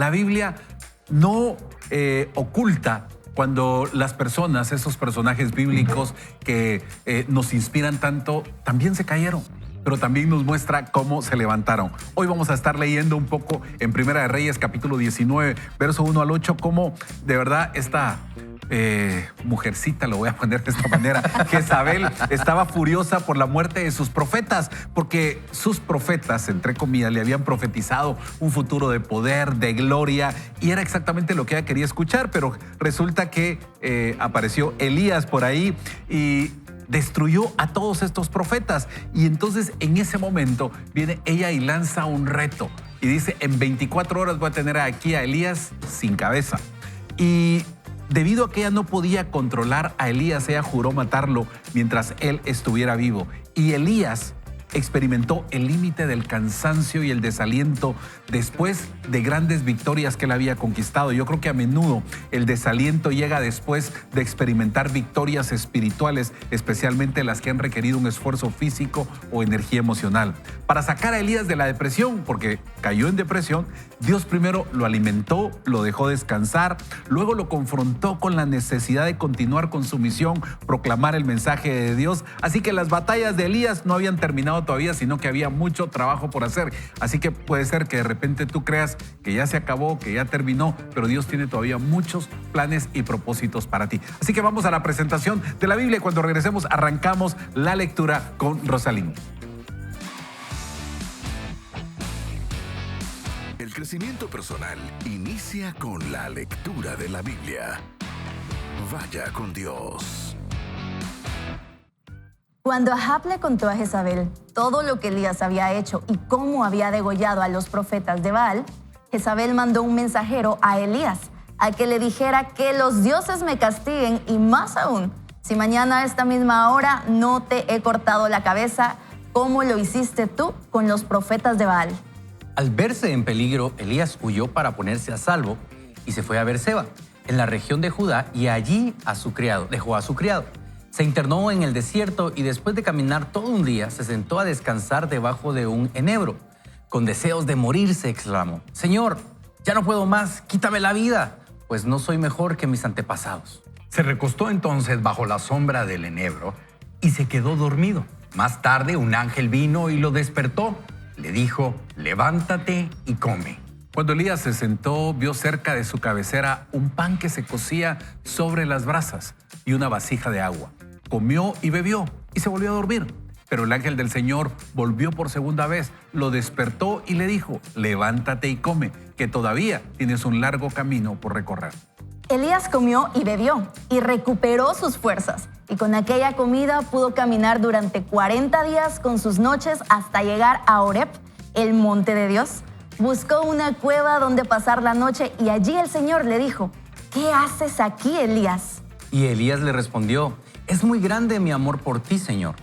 la Biblia no oculta cuando las personas, esos personajes bíblicos que nos inspiran tanto, también se cayeron, pero también nos muestra cómo se levantaron. Hoy vamos a estar leyendo un poco en Primera de Reyes, capítulo 19, verso 1 al 8, cómo de verdad esta mujercita, lo voy a poner de esta manera, Jezabel estaba furiosa por la muerte de sus profetas, porque sus profetas, entre comillas, le habían profetizado un futuro de poder, de gloria, y era exactamente lo que ella quería escuchar, pero resulta que apareció Elías por ahí y destruyó a todos estos profetas. Y entonces en ese momento viene ella y lanza un reto y dice: en 24 horas voy a tener aquí a Elías sin cabeza. Y debido a que ella no podía controlar a Elías, ella juró matarlo mientras él estuviera vivo. Y Elías experimentó el límite del cansancio y el desaliento después de grandes victorias que él había conquistado. Yo creo que a menudo el desaliento llega después de experimentar victorias espirituales, especialmente las que han requerido un esfuerzo físico o energía emocional. Para sacar a Elías de la depresión, porque cayó en depresión, Dios primero lo alimentó, lo dejó descansar, luego lo confrontó con la necesidad de continuar con su misión, proclamar el mensaje de Dios. Así que las batallas de Elías no habían terminado todavía, sino que había mucho trabajo por hacer. Así que puede ser que de repente tú creas que ya se acabó, que ya terminó, pero Dios tiene todavía muchos planes y propósitos para ti. Así que vamos a la presentación de la Biblia. Cuando regresemos, arrancamos la lectura con Rosalín. El crecimiento personal inicia con la lectura de la Biblia. Vaya con Dios. Cuando Ahab le contó a Jezabel todo lo que Elías había hecho y cómo había degollado a los profetas de Baal, Jezabel mandó un mensajero a Elías a que le dijera que los dioses me castiguen, y más aún, si mañana a esta misma hora no te he cortado la cabeza, como lo hiciste tú con los profetas de Baal. Al verse en peligro, Elías huyó para ponerse a salvo y se fue a Beerseba, en la región de Judá, y allí dejó a su criado. Se internó en el desierto y después de caminar todo un día, se sentó a descansar debajo de un enebro. Con deseos de morirse, exclamó: Señor, ya no puedo más, quítame la vida, pues no soy mejor que mis antepasados. Se recostó entonces bajo la sombra del enebro y se quedó dormido. Más tarde un ángel vino y lo despertó. Le dijo: levántate y come. Cuando Elías se sentó, vio cerca de su cabecera un pan que se cocía sobre las brasas y una vasija de agua. Comió y bebió y se volvió a dormir. Pero el ángel del Señor volvió por segunda vez, lo despertó y le dijo: levántate y come, que todavía tienes un largo camino por recorrer. Elías comió y bebió y recuperó sus fuerzas, y con aquella comida pudo caminar durante 40 días con sus noches hasta llegar a Horeb, el monte de Dios. Buscó una cueva donde pasar la noche y allí el Señor le dijo: ¿qué haces aquí, Elías? Y Elías le respondió: es muy grande mi amor por ti, Señor,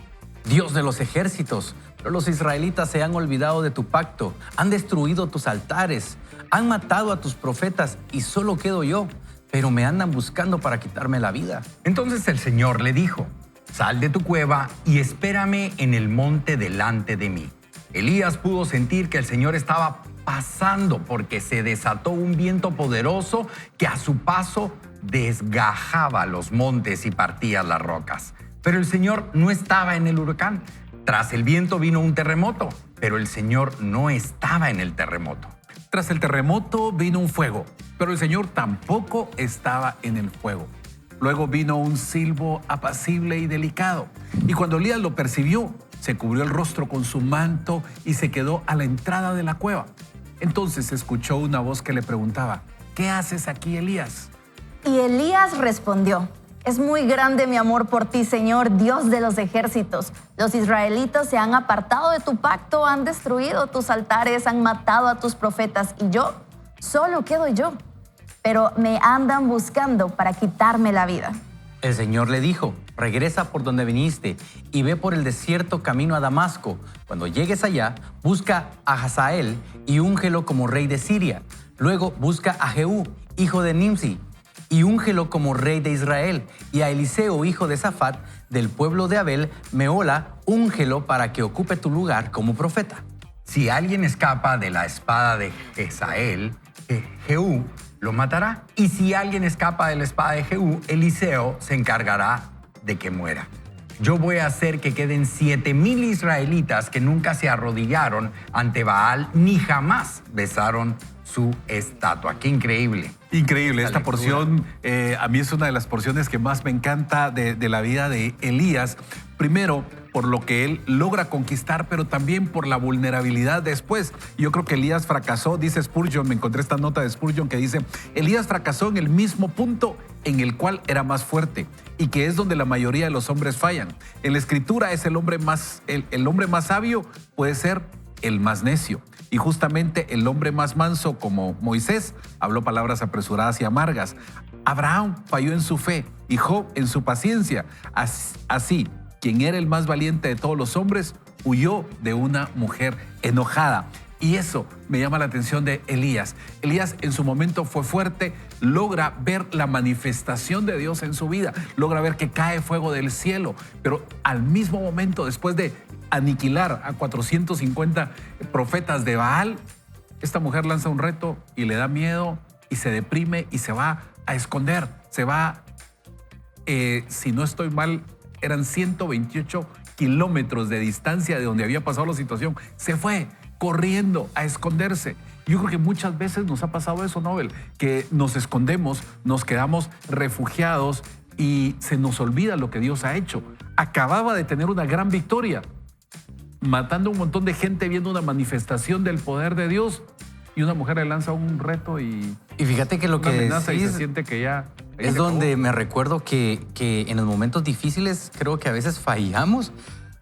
Dios de los ejércitos, pero los israelitas se han olvidado de tu pacto, han destruido tus altares, han matado a tus profetas y solo quedo yo, pero me andan buscando para quitarme la vida. Entonces el Señor le dijo: sal de tu cueva y espérame en el monte delante de mí. Elías pudo sentir que el Señor estaba pasando porque se desató un viento poderoso que a su paso desgajaba los montes y partía las rocas. Pero el Señor no estaba en el huracán. Tras el viento vino un terremoto, pero el Señor no estaba en el terremoto. Tras el terremoto vino un fuego, pero el Señor tampoco estaba en el fuego. Luego vino un silbo apacible y delicado. Y cuando Elías lo percibió, se cubrió el rostro con su manto y se quedó a la entrada de la cueva. Entonces escuchó una voz que le preguntaba: ¿qué haces aquí, Elías? Y Elías respondió: es muy grande mi amor por ti, Señor, Dios de los ejércitos. Los israelitas se han apartado de tu pacto, han destruido tus altares, han matado a tus profetas, y yo, solo quedo yo. Pero me andan buscando para quitarme la vida. El Señor le dijo: regresa por donde viniste y ve por el desierto camino a Damasco. Cuando llegues allá, busca a Hazael y úngelo como rey de Siria. Luego busca a Jehú, hijo de Nimsi, y úngelo como rey de Israel. Y a Eliseo, hijo de Safat, del pueblo de Abel, Mehola, úngelo para que ocupe tu lugar como profeta. Si alguien escapa de la espada de Jezabel, que Jehú lo matará. Y si alguien escapa de la espada de Jehú, Eliseo se encargará de que muera. Yo voy a hacer que queden 7,000 israelitas que nunca se arrodillaron ante Baal ni jamás besaron su estatua. ¡Qué increíble! Increíble, esta lectura. porción a mí es una de las porciones que más me encanta de la vida de Elías. Primero, por lo que él logra conquistar, pero también por la vulnerabilidad después. Yo creo que Elías fracasó, dice Spurgeon, me encontré esta nota de Spurgeon que dice, Elías fracasó en el mismo punto en el cual era más fuerte y que es donde la mayoría de los hombres fallan. En la escritura es el hombre más sabio puede ser el más necio. Y justamente el hombre más manso como Moisés habló palabras apresuradas y amargas. Abraham falló en su fe y Job en su paciencia. Así, quien era el más valiente de todos los hombres huyó de una mujer enojada. Y eso me llama la atención de Elías. Elías en su momento fue fuerte, logra ver la manifestación de Dios en su vida, logra ver que cae fuego del cielo, pero al mismo momento, después de aniquilar a 450 profetas de Baal, esta mujer lanza un reto y le da miedo y se deprime y se va a esconder. Se va, si no estoy mal, eran 128 kilómetros de distancia de donde había pasado la situación. Se fue corriendo a esconderse. Yo creo que muchas veces nos ha pasado eso, Nobel, que nos escondemos, nos quedamos refugiados y se nos olvida lo que Dios ha hecho. Acababa de tener una gran victoria, matando a un montón de gente, viendo una manifestación del poder de Dios, y una mujer le lanza un reto y fíjate que lo una que amenaza y decís se siente que ya es donde me recuerdo que en los momentos difíciles creo que a veces fallamos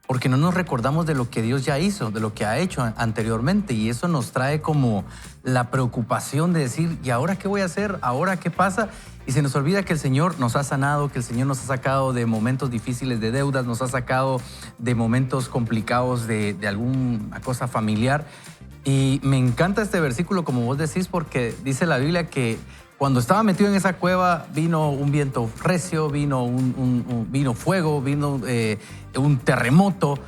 porque no nos recordamos de lo que Dios ya hizo, de lo que ha hecho anteriormente, y eso nos trae como la preocupación de decir, ¿y ahora qué voy a hacer? ¿Ahora qué pasa? Y se nos olvida que el Señor nos ha sanado, que el Señor nos ha sacado de momentos difíciles de deudas, nos ha sacado de momentos complicados de alguna cosa familiar. Y me encanta este versículo, como vos decís, porque dice la Biblia que cuando estaba metido en esa cueva vino un viento recio, vino vino fuego, vino un terremoto,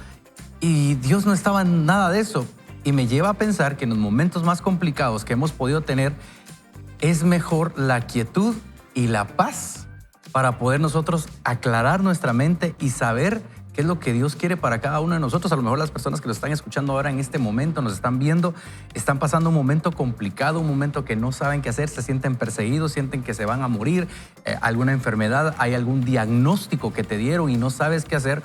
y Dios no estaba en nada de eso. Y me lleva a pensar que en los momentos más complicados que hemos podido tener es mejor la quietud y la paz para poder nosotros aclarar nuestra mente y saber qué es lo que Dios quiere para cada uno de nosotros. A lo mejor las personas que lo están escuchando ahora en este momento, nos están viendo, están pasando un momento complicado, un momento que no saben qué hacer, se sienten perseguidos, sienten que se van a morir, alguna enfermedad, hay algún diagnóstico que te dieron y no sabes qué hacer.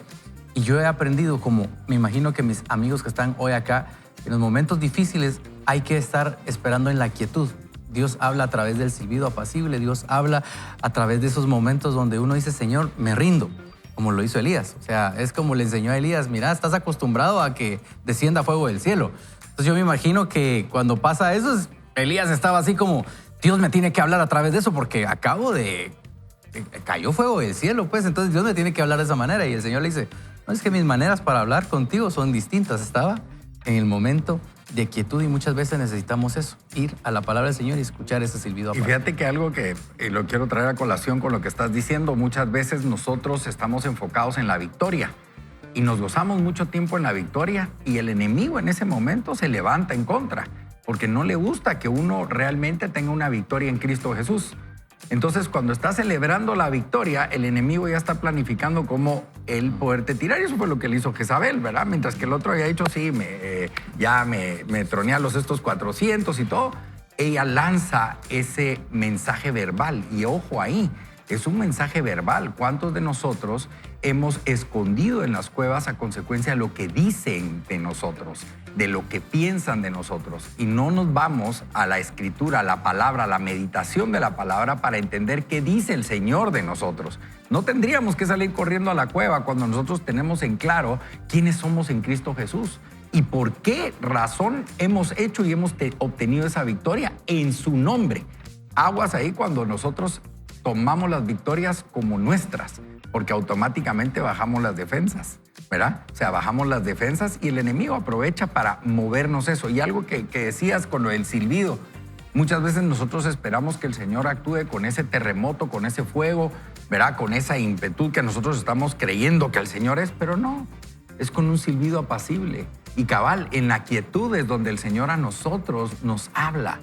Y yo he aprendido, como me imagino que mis amigos que están hoy acá, en los momentos difíciles hay que estar esperando en la quietud. Dios habla a través del silbido apacible, Dios habla a través de esos momentos donde uno dice, Señor, me rindo, como lo hizo Elías. O sea, es como le enseñó a Elías, mira, estás acostumbrado a que descienda fuego del cielo. Entonces yo me imagino que cuando pasa eso, Elías estaba así como, Dios me tiene que hablar a través de eso porque cayó fuego del cielo, pues entonces Dios me tiene que hablar de esa manera. Y el Señor le dice, no, es que mis maneras para hablar contigo son distintas. Estaba en el momento de quietud y muchas veces necesitamos eso, ir a la palabra del Señor y escuchar ese silbido. Y fíjate que algo que lo quiero traer a colación con lo que estás diciendo, muchas veces nosotros estamos enfocados en la victoria y nos gozamos mucho tiempo en la victoria y el enemigo en ese momento se levanta en contra porque no le gusta que uno realmente tenga una victoria en Cristo Jesús. Entonces, cuando estás celebrando la victoria, el enemigo ya está planificando cómo él poderte tirar. Y eso fue lo que le hizo Jezabel, ¿verdad? Mientras que el otro había dicho, sí, ya me troné a estos 400 y todo. Ella lanza ese mensaje verbal. Y ojo ahí, es un mensaje verbal. ¿Cuántos de nosotros hemos escondido en las cuevas a consecuencia de lo que dicen de nosotros, de lo que piensan de nosotros? Y no nos vamos a la escritura, a la palabra, a la meditación de la palabra para entender qué dice el Señor de nosotros. No tendríamos que salir corriendo a la cueva cuando nosotros tenemos en claro quiénes somos en Cristo Jesús y por qué razón hemos hecho y hemos obtenido esa victoria en su nombre. Aguas ahí cuando nosotros tomamos las victorias como nuestras, porque automáticamente bajamos las defensas, ¿verdad? O sea, bajamos las defensas y el enemigo aprovecha para movernos eso. Y algo que decías con lo del silbido, muchas veces nosotros esperamos que el Señor actúe con ese terremoto, con ese fuego, ¿verdad? Con esa ímpetu que nosotros estamos creyendo que el Señor es, pero no, es con un silbido apacible. Y cabal, en la quietud es donde el Señor a nosotros nos habla.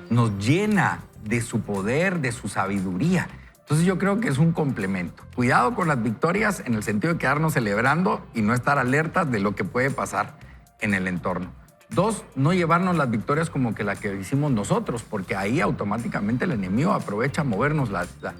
nos llena de su poder, de su sabiduría. Entonces yo creo que es un complemento. Cuidado con las victorias en el sentido de quedarnos celebrando y no estar alertas de lo que puede pasar en el entorno. 2, no llevarnos las victorias como que la que hicimos nosotros, porque ahí automáticamente el enemigo aprovecha a movernos.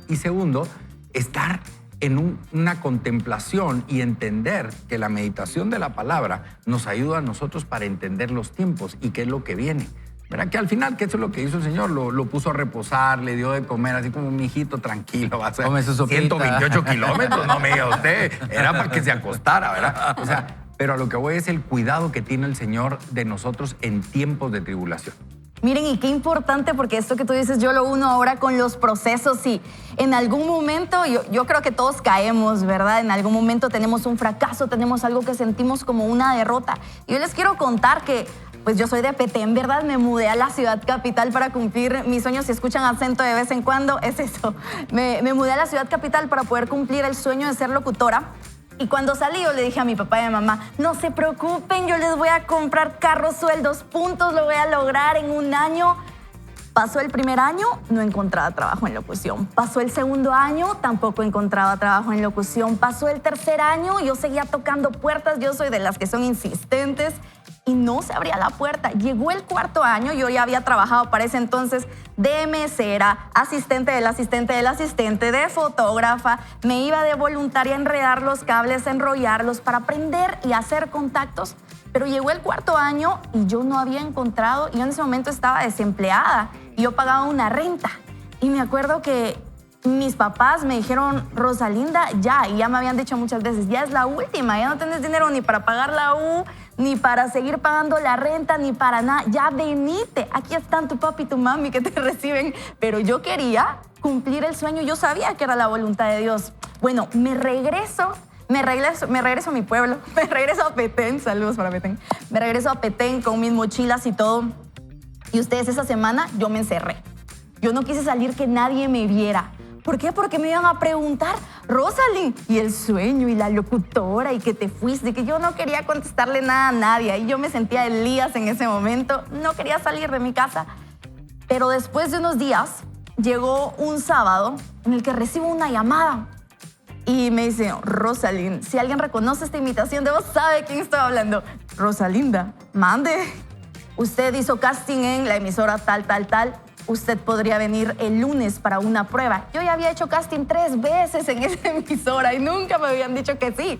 Y segundo, estar en una contemplación y entender que la meditación de la palabra nos ayuda a nosotros para entender los tiempos y qué es lo que viene. ¿Verdad? Que al final, que eso es lo que hizo el Señor, lo puso a reposar, le dio de comer, así como mi hijito, tranquilo, va a ser Come su sopita. 128 kilómetros, no me diga usted, era para que se acostara, ¿verdad? O sea, pero a lo que voy es el cuidado que tiene el Señor de nosotros en tiempos de tribulación. Miren, y qué importante, porque esto que tú dices, yo lo uno ahora con los procesos y en algún momento, yo creo que todos caemos, ¿verdad? En algún momento tenemos un fracaso, tenemos algo que sentimos como una derrota. Yo les quiero contar que pues yo soy de Petén, ¿verdad? Me mudé a la ciudad capital para cumplir mis sueños. Si escuchan acento de vez en cuando, es eso. Me mudé a la ciudad capital para poder cumplir el sueño de ser locutora. Y cuando salí, yo le dije a mi papá y a mi mamá, no se preocupen, yo les voy a comprar carros sueldos, puntos, lo voy a lograr en un año. Pasó el primer año, no encontraba trabajo en locución. Pasó el segundo año, tampoco encontraba trabajo en locución. Pasó el tercer año, yo seguía tocando puertas, yo soy de las que son insistentes y no se abría la puerta. Llegó el cuarto año, yo ya había trabajado para ese entonces de mesera, asistente del asistente del asistente, de fotógrafa. Me iba de voluntaria a enredar los cables, a enrollarlos para aprender y hacer contactos. Pero llegó el cuarto año y yo no había encontrado, yo en ese momento estaba desempleada y yo pagaba una renta. Y me acuerdo que mis papás me dijeron, Rosalinda, ya, y ya me habían dicho muchas veces, ya es la última, ya no tienes dinero ni para pagar la U, ni para seguir pagando la renta, ni para nada, ya venite, aquí están tu papi y tu mami que te reciben. Pero yo quería cumplir el sueño, yo sabía que era la voluntad de Dios. Bueno, me regreso a mi pueblo, me regreso a Petén, saludos para Petén, me regreso a Petén con mis mochilas y todo. Y ustedes, esa semana yo me encerré. Yo no quise salir, que nadie me viera. ¿Por qué? Porque me iban a preguntar, Rosalind, y el sueño, y la locutora, y que te fuiste, y que yo no quería contestarle nada a nadie. Y yo me sentía Elías en ese momento, no quería salir de mi casa. Pero después de unos días, llegó un sábado en el que recibo una llamada. Y me dice, Rosalind, si alguien reconoce esta imitación de voz, sabe de quién estoy hablando. Rosalinda, mande. Usted hizo casting en la emisora tal. Usted podría venir el lunes para una prueba. Yo ya había hecho casting 3 veces en esa emisora y nunca me habían dicho que sí.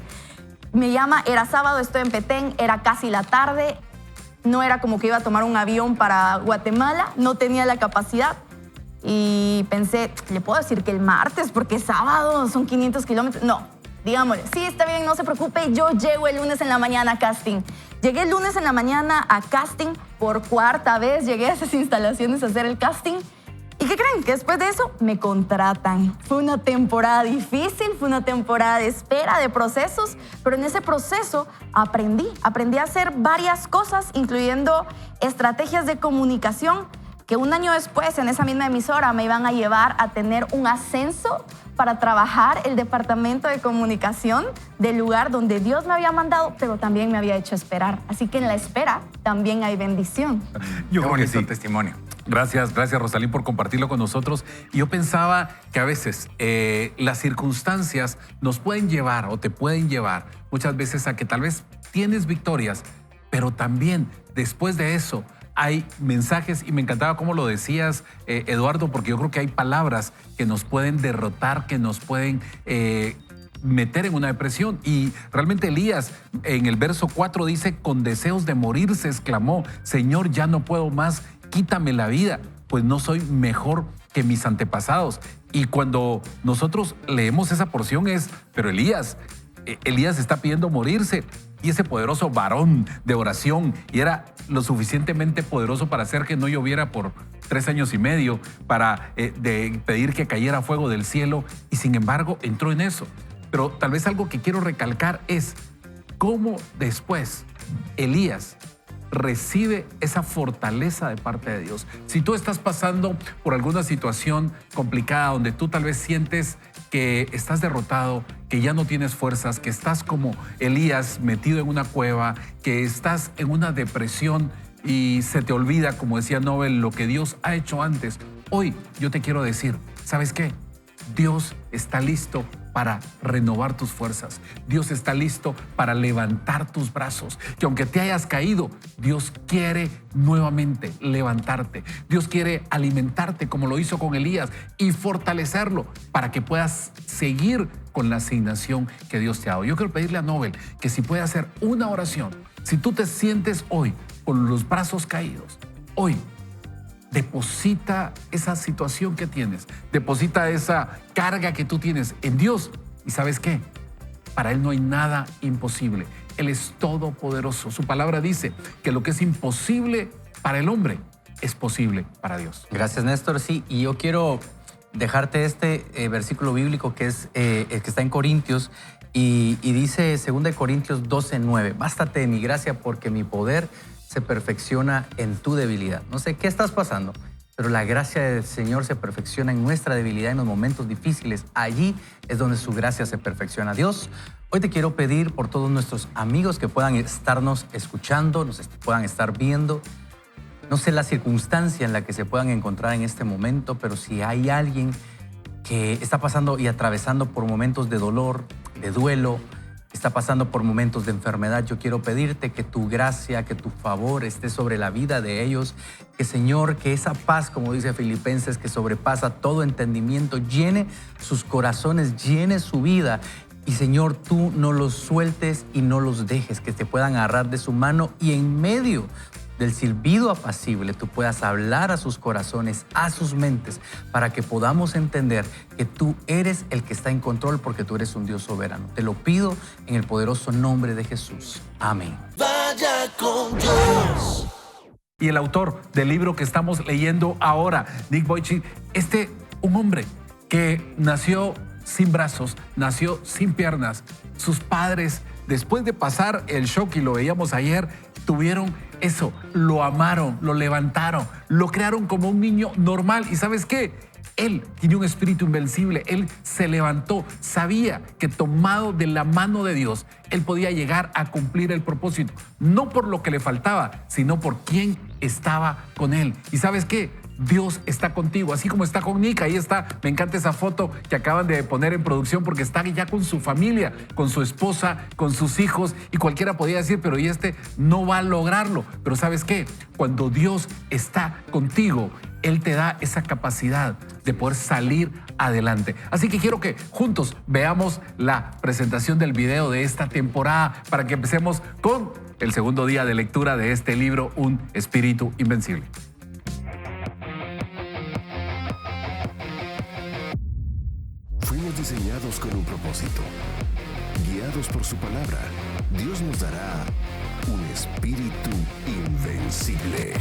Me llama, era sábado, estoy en Petén, era casi la tarde. No era como que iba a tomar un avión para Guatemala, no tenía la capacidad. Y pensé, le puedo decir que el martes, porque es sábado, son 500 kilómetros. No, digámosle, sí, está bien, no se preocupe, yo llego el lunes en la mañana a casting. Llegué el lunes en la mañana a casting, por 4ª vez llegué a esas instalaciones a hacer el casting. ¿Y qué creen? Que después de eso me contratan. Fue una temporada difícil, fue una temporada de espera, de procesos, pero en ese proceso aprendí a hacer varias cosas, incluyendo estrategias de comunicación, que un año después en esa misma emisora me iban a llevar a tener un ascenso para trabajar el departamento de comunicación del lugar donde Dios me había mandado, pero también me había hecho esperar. Así que en la espera también hay bendición. Yo Qué creo que bonito sí. testimonio. Gracias Rosalín por compartirlo con nosotros. Y yo pensaba que a veces las circunstancias nos pueden llevar o te pueden llevar muchas veces a que tal vez tienes victorias, pero también después de eso hay mensajes, y me encantaba cómo lo decías, Eduardo, porque yo creo que hay palabras que nos pueden derrotar, que nos pueden meter en una depresión. Y realmente Elías en el verso 4 dice, con deseos de morir se exclamó, Señor, ya no puedo más, quítame la vida, pues no soy mejor que mis antepasados. Y cuando nosotros leemos esa porción es, pero Elías está pidiendo morirse. Y ese poderoso varón de oración, y era lo suficientemente poderoso para hacer que no lloviera por 3 años y medio, para de pedir que cayera fuego del cielo, y sin embargo entró en eso. Pero tal vez algo que quiero recalcar es cómo después Elías recibe esa fortaleza de parte de Dios. Si tú estás pasando por alguna situación complicada donde tú tal vez sientes que estás derrotado, que ya no tienes fuerzas, que estás como Elías metido en una cueva, que estás en una depresión, y se te olvida, como decía Nobel, lo que Dios ha hecho antes. Hoy yo te quiero decir, ¿sabes qué? Dios está listo para renovar tus fuerzas. Dios está listo para levantar tus brazos. Que aunque te hayas caído, Dios quiere nuevamente levantarte. Dios quiere alimentarte como lo hizo con Elías y fortalecerlo para que puedas seguir con la asignación que Dios te ha dado. Yo quiero pedirle a Nobel que si puede hacer una oración, si tú te sientes hoy con los brazos caídos, hoy deposita esa situación que tienes, deposita esa carga que tú tienes en Dios. ¿Y sabes qué? Para Él no hay nada imposible. Él es todopoderoso. Su palabra dice que lo que es imposible para el hombre es posible para Dios. Gracias, Néstor. Sí, y yo quiero dejarte este versículo bíblico que está en Corintios y dice 2 Corintios 12:9. Bástate de mi gracia porque mi poder se perfecciona en tu debilidad. No sé qué estás pasando, pero la gracia del Señor se perfecciona en nuestra debilidad, en los momentos difíciles. Allí es donde su gracia se perfecciona. Dios, hoy te quiero pedir por todos nuestros amigos que puedan estarnos escuchando, nos puedan estar viendo. No sé la circunstancia en la que se puedan encontrar en este momento, pero si hay alguien que está pasando y atravesando por momentos de dolor, de duelo, está pasando por momentos de enfermedad, yo quiero pedirte que tu gracia, que tu favor esté sobre la vida de ellos, que Señor, que esa paz, como dice Filipenses, que sobrepasa todo entendimiento, llene sus corazones, llene su vida. Y Señor, tú no los sueltes y no los dejes, que te puedan agarrar de su mano y en medio del silbido apacible tú puedas hablar a sus corazones, a sus mentes, para que podamos entender que tú eres el que está en control porque tú eres un Dios soberano. Te lo pido en el poderoso nombre de Jesús. Amén. Vaya con Dios. Y el autor del libro que estamos leyendo ahora, Nick Vujicic, un hombre que nació sin brazos, nació sin piernas. Sus padres, después de pasar el shock, y lo veíamos ayer, tuvieron eso, lo amaron, lo levantaron, lo crearon como un niño normal. ¿Y sabes qué? Él tiene un espíritu invencible. Él se levantó, sabía que tomado de la mano de Dios, él podía llegar a cumplir el propósito. No por lo que le faltaba, sino por quien estaba con él. ¿Y sabes qué? Dios está contigo, así como está con Nick. Ahí está, me encanta esa foto que acaban de poner en producción porque está ya con su familia, con su esposa, con sus hijos, y cualquiera podría decir, pero ¿y no va a lograrlo? Pero ¿sabes qué? Cuando Dios está contigo, Él te da esa capacidad de poder salir adelante. Así que quiero que juntos veamos la presentación del video de esta temporada para que empecemos con el segundo día de lectura de este libro, Un Espíritu Invencible. Fuimos diseñados con un propósito. Guiados por su palabra, Dios nos dará un espíritu invencible.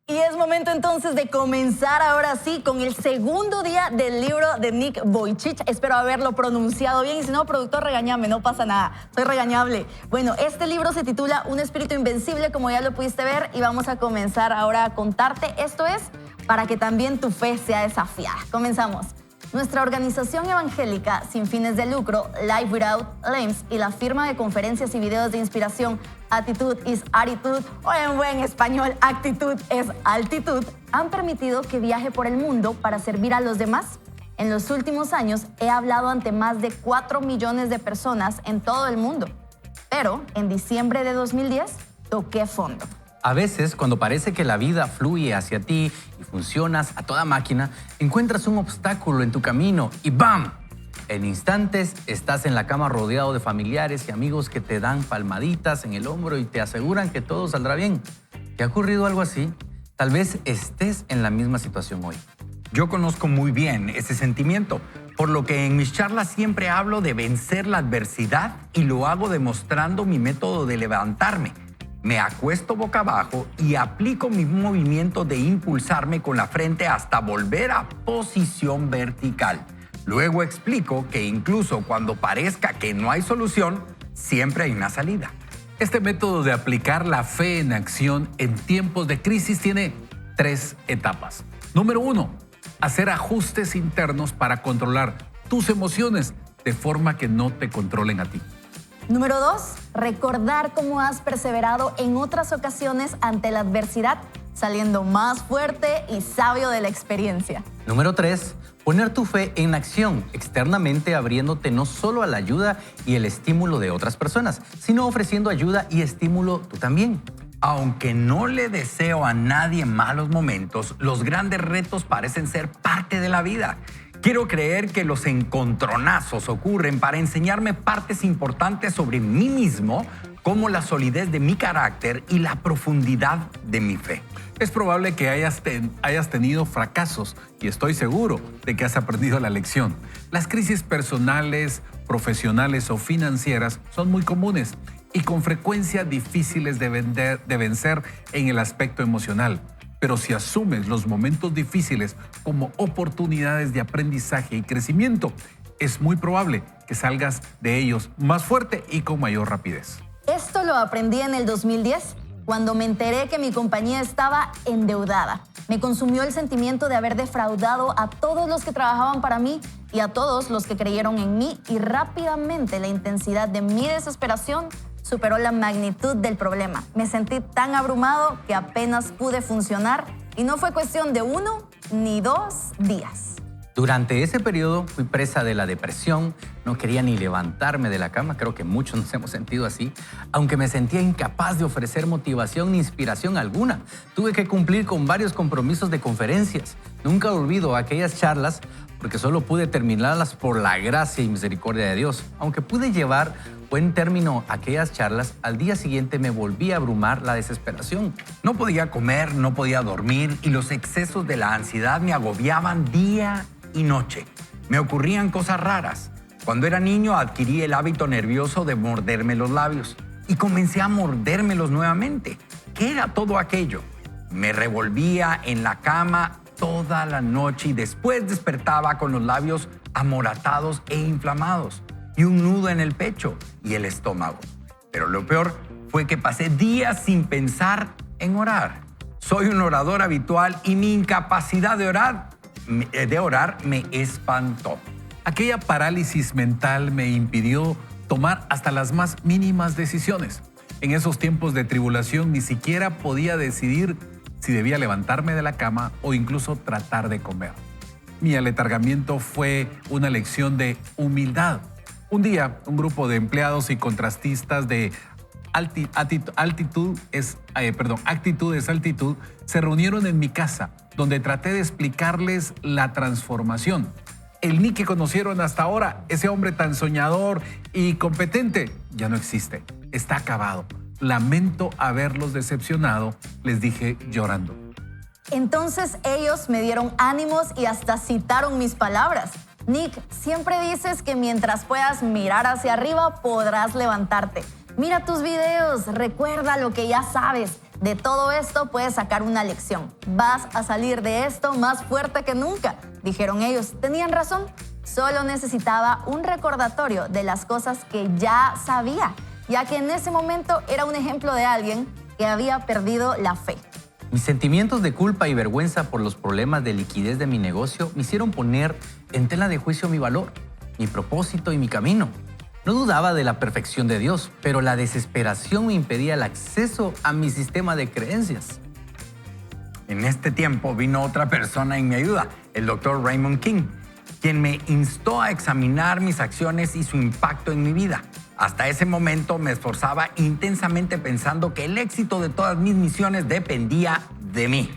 Y es momento entonces de comenzar ahora sí con el segundo día del libro de Nick Vujicic. Espero haberlo pronunciado bien y si no, productor, regáñame, no pasa nada, soy regañable. Bueno, este libro se titula Un Espíritu Invencible, como ya lo pudiste ver, y vamos a comenzar ahora a contarte. Esto es para que también tu fe sea desafiada. Comenzamos. Nuestra organización evangélica sin fines de lucro, Life Without Limbs, y la firma de conferencias y videos de inspiración Attitude is Attitude, o en buen español, Actitud es Altitud, han permitido que viaje por el mundo para servir a los demás. En los últimos años he hablado ante más de 4 millones de personas en todo el mundo. Pero en diciembre de 2010 toqué fondo. A veces, cuando parece que la vida fluye hacia ti y funcionas a toda máquina, encuentras un obstáculo en tu camino y ¡bam! En instantes estás en la cama rodeado de familiares y amigos que te dan palmaditas en el hombro y te aseguran que todo saldrá bien. ¿Te ha ocurrido algo así? Tal vez estés en la misma situación hoy. Yo conozco muy bien ese sentimiento, por lo que en mis charlas siempre hablo de vencer la adversidad y lo hago demostrando mi método de levantarme. Me acuesto boca abajo y aplico mi movimiento de impulsarme con la frente hasta volver a posición vertical. Luego explico que incluso cuando parezca que no hay solución, siempre hay una salida. Este método de aplicar la fe en acción en tiempos de crisis tiene 3 etapas. Número 1, hacer ajustes internos para controlar tus emociones de forma que no te controlen a ti. Número 2, recordar cómo has perseverado en otras ocasiones ante la adversidad, saliendo más fuerte y sabio de la experiencia. Número 3, poner tu fe en acción, externamente abriéndote no solo a la ayuda y el estímulo de otras personas, sino ofreciendo ayuda y estímulo tú también. Aunque no le deseo a nadie malos momentos, los grandes retos parecen ser parte de la vida. Quiero creer que los encontronazos ocurren para enseñarme partes importantes sobre mí mismo, como la solidez de mi carácter y la profundidad de mi fe. Es probable que hayas tenido fracasos y estoy seguro de que has aprendido la lección. Las crisis personales, profesionales o financieras son muy comunes y con frecuencia difíciles de vencer en el aspecto emocional. Pero si asumes los momentos difíciles como oportunidades de aprendizaje y crecimiento, es muy probable que salgas de ellos más fuerte y con mayor rapidez. Esto lo aprendí en el 2010, cuando me enteré que mi compañía estaba endeudada. Me consumió el sentimiento de haber defraudado a todos los que trabajaban para mí y a todos los que creyeron en mí, y rápidamente la intensidad de mi desesperación superó la magnitud del problema. Me sentí tan abrumado que apenas pude funcionar y no fue cuestión de 1 ni 2 días. Durante ese periodo fui presa de la depresión, no quería ni levantarme de la cama, creo que muchos nos hemos sentido así, aunque me sentía incapaz de ofrecer motivación ni inspiración alguna. Tuve que cumplir con varios compromisos de conferencias. Nunca olvido aquellas charlas porque solo pude terminarlas por la gracia y misericordia de Dios. Aunque pude llevar buen término aquellas charlas, al día siguiente me volví a abrumar la desesperación. No podía comer, no podía dormir y los excesos de la ansiedad me agobiaban día y noche. Me ocurrían cosas raras. Cuando era niño adquirí el hábito nervioso de morderme los labios y comencé a mordérmelos nuevamente. ¿Qué era todo aquello? Me revolvía en la cama toda la noche y después despertaba con los labios amoratados e inflamados y un nudo en el pecho y el estómago. Pero lo peor fue que pasé días sin pensar en orar. Soy un orador habitual y mi incapacidad de orar me espantó. Aquella parálisis mental me impidió tomar hasta las más mínimas decisiones. En esos tiempos de tribulación ni siquiera podía decidir si debía levantarme de la cama o incluso tratar de comer. Mi aletargamiento fue una lección de humildad. Un día, un grupo de empleados y contrastistas de Actitud es Altitud se reunieron en mi casa, donde traté de explicarles la transformación. El Nick que conocieron hasta ahora, ese hombre tan soñador y competente, ya no existe. Está acabado. Lamento haberlos decepcionado, les dije llorando. Entonces ellos me dieron ánimos y hasta citaron mis palabras. Nick, siempre dices que mientras puedas mirar hacia arriba podrás levantarte. Mira tus videos, recuerda lo que ya sabes. De todo esto puedes sacar una lección. Vas a salir de esto más fuerte que nunca, dijeron ellos. Tenían razón, solo necesitaba un recordatorio de las cosas que ya sabía, ya que en ese momento era un ejemplo de alguien que había perdido la fe. Mis sentimientos de culpa y vergüenza por los problemas de liquidez de mi negocio me hicieron poner en tela de juicio mi valor, mi propósito y mi camino. No dudaba de la perfección de Dios, pero la desesperación me impedía el acceso a mi sistema de creencias. En este tiempo vino otra persona en mi ayuda, el Dr. Raymond King, quien me instó a examinar mis acciones y su impacto en mi vida. Hasta ese momento me esforzaba intensamente pensando que el éxito de todas mis misiones dependía de mí,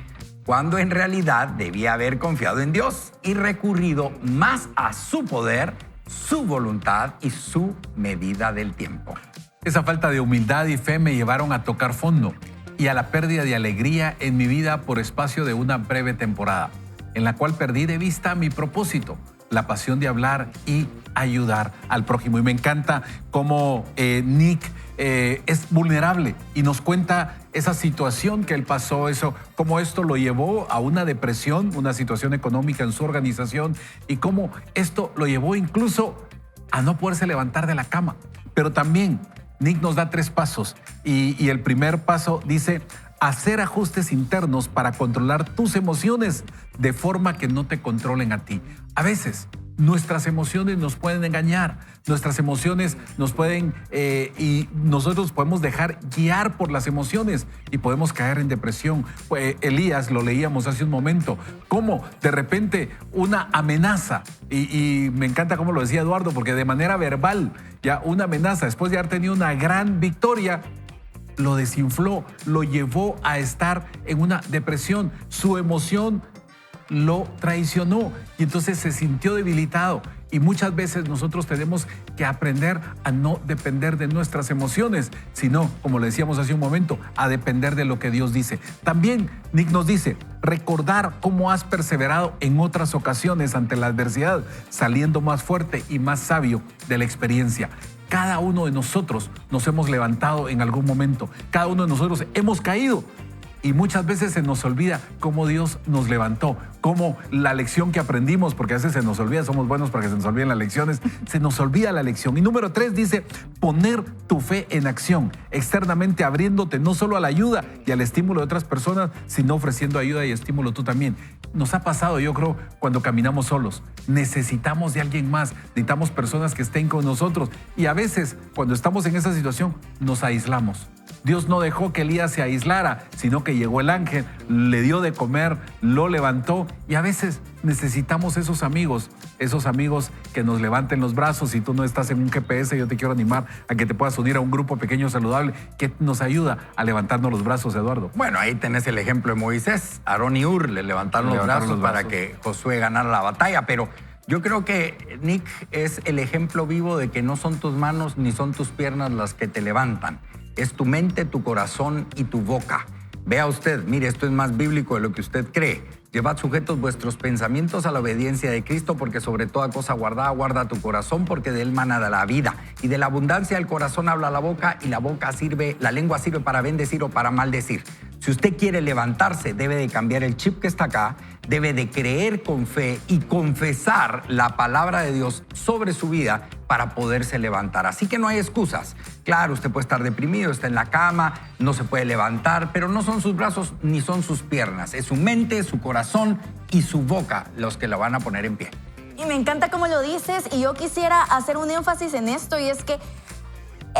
cuando en realidad debía haber confiado en Dios y recurrido más a su poder, su voluntad y su medida del tiempo. Esa falta de humildad y fe me llevaron a tocar fondo y a la pérdida de alegría en mi vida por espacio de una breve temporada, en la cual perdí de vista mi propósito, la pasión de hablar y ayudar al prójimo. Y me encanta cómo Nick es vulnerable y nos cuenta esa situación que él pasó, cómo esto lo llevó a una depresión, una situación económica en su organización y cómo esto lo llevó incluso a no poderse levantar de la cama. Pero también Nick nos da 3 pasos y el primer paso dice: hacer ajustes internos para controlar tus emociones de forma que no te controlen a ti. A veces nuestras emociones nos pueden engañar, nuestras emociones nos pueden, y nosotros podemos dejar guiar por las emociones y podemos caer en depresión. Elías, lo leíamos hace un momento, cómo de repente una amenaza, y me encanta cómo lo decía Eduardo, porque de manera verbal, ya una amenaza, después de haber tenido una gran victoria, lo desinfló, lo llevó a estar en una depresión. Su emoción lo traicionó y entonces se sintió debilitado. Y muchas veces nosotros tenemos que aprender a no depender de nuestras emociones, sino, como le decíamos hace un momento, a depender de lo que Dios dice. También Nick nos dice, recordar cómo has perseverado en otras ocasiones ante la adversidad, saliendo más fuerte y más sabio de la experiencia. Cada uno de nosotros nos hemos levantado en algún momento. Cada uno de nosotros hemos caído. Y muchas veces se nos olvida cómo Dios nos levantó, cómo la lección que aprendimos, porque a veces se nos olvida, somos buenos para que se nos olviden las lecciones, se nos olvida la lección. Y número 3 dice, poner tu fe en acción, externamente abriéndote no solo a la ayuda y al estímulo de otras personas, sino ofreciendo ayuda y estímulo tú también. Nos ha pasado, yo creo, cuando caminamos solos. Necesitamos de alguien más, necesitamos personas que estén con nosotros. Y a veces, cuando estamos en esa situación, nos aislamos. Dios no dejó que Elías se aislara, sino que llegó el ángel, le dio de comer, lo levantó. Y a veces necesitamos esos amigos que nos levanten los brazos. Si tú no estás en un GPS, yo te quiero animar a que te puedas unir a un grupo pequeño saludable que nos ayuda a levantarnos los brazos, Eduardo. Bueno, ahí tenés el ejemplo de Moisés. Aarón y Hur le levantaron los brazos para que Josué ganara la batalla, pero yo creo que Nick es el ejemplo vivo de que no son tus manos ni son tus piernas las que te levantan. Es tu mente, tu corazón y tu boca. Vea usted, mire, esto es más bíblico de lo que usted cree. Llevad sujetos vuestros pensamientos a la obediencia de Cristo, porque sobre toda cosa guardada, guarda tu corazón, porque de él mana la vida. Y de la abundancia del corazón habla la boca, y la lengua sirve para bendecir o para maldecir. Si usted quiere levantarse, debe de cambiar el chip que está acá, debe de creer con fe y confesar la palabra de Dios sobre su vida para poderse levantar. Así que no hay excusas. Claro, usted puede estar deprimido, está en la cama, no se puede levantar, pero no son sus brazos ni son sus piernas. Es su mente, su corazón y su boca los que la van a poner en pie. Y me encanta cómo lo dices, y yo quisiera hacer un énfasis en esto, y es que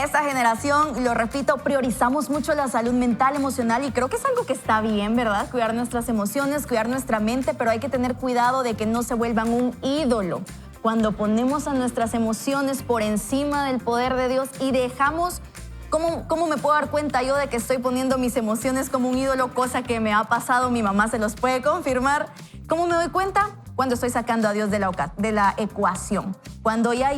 esta generación, lo repito, priorizamos mucho la salud mental, emocional, y creo que es algo que está bien, ¿verdad? Cuidar nuestras emociones, cuidar nuestra mente, pero hay que tener cuidado de que no se vuelvan un ídolo. Cuando ponemos a nuestras emociones por encima del poder de Dios y dejamos, ¿cómo me puedo dar cuenta yo de que estoy poniendo mis emociones como un ídolo? Cosa que me ha pasado, mi mamá se los puede confirmar. ¿Cómo me doy cuenta? Cuando estoy sacando a Dios de la ecuación. Cuando ya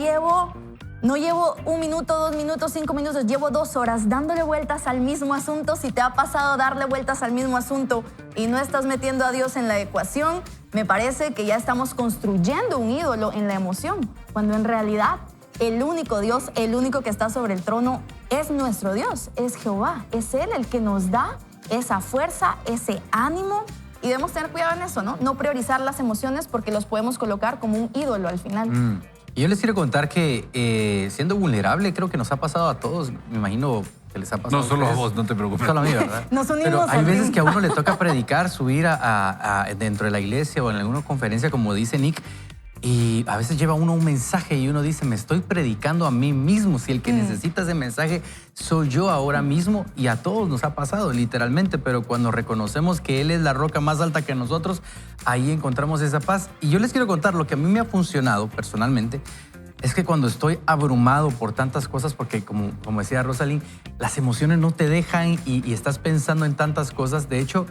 no llevo 1 minuto, 2 minutos, 5 minutos, llevo 2 horas dándole vueltas al mismo asunto. Si te ha pasado darle vueltas al mismo asunto y no estás metiendo a Dios en la ecuación, me parece que ya estamos construyendo un ídolo en la emoción, cuando en realidad el único Dios, el único que está sobre el trono es nuestro Dios, es Jehová. Es Él el que nos da esa fuerza, ese ánimo, y debemos tener cuidado en eso, ¿no? No priorizar las emociones porque los podemos colocar como un ídolo al final. Y yo les quiero contar que siendo vulnerable, creo que nos ha pasado a todos. Me imagino que les ha pasado. No solo a vos, no te preocupes. Solo a mí, ¿verdad? Nos unimos. Pero hay al veces fin. que a uno le toca predicar, subir dentro de la iglesia o en alguna conferencia, como dice Nick, y a veces lleva uno un mensaje y uno dice, me estoy predicando a mí mismo. Si el que necesita ese mensaje soy yo ahora mismo, y a todos nos ha pasado, literalmente, pero cuando reconocemos que Él es la roca más alta que nosotros, ahí encontramos esa paz. Y yo les quiero contar lo que a mí me ha funcionado personalmente. Es que cuando estoy abrumado por tantas cosas, porque como decía Rosalind, las emociones no te dejan y estás pensando en tantas cosas. De hecho,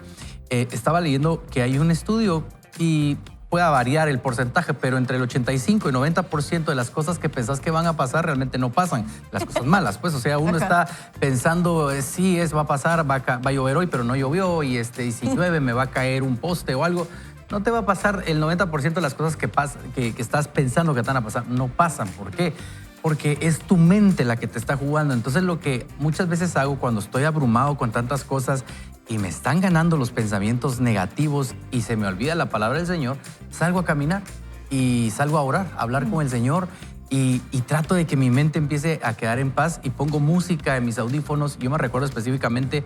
estaba leyendo que hay un estudio y pueda variar el porcentaje, pero entre el 85 y 90% de las cosas que pensás que van a pasar realmente no pasan. Las cosas malas, pues, o sea, uno está pensando, sí, va a pasar, va a llover hoy, pero no llovió, y si llueve me va a caer un poste o algo. No te va a pasar el 90% de las cosas que estás pensando que te van a pasar. No pasan. ¿Por qué? Porque es tu mente la que te está jugando. Entonces, lo que muchas veces hago cuando estoy abrumado con tantas cosas y me están ganando los pensamientos negativos y se me olvida la palabra del Señor, salgo a caminar y salgo a orar, a hablar con el Señor, y trato de que mi mente empiece a quedar en paz, y pongo música en mis audífonos. Yo me recuerdo específicamente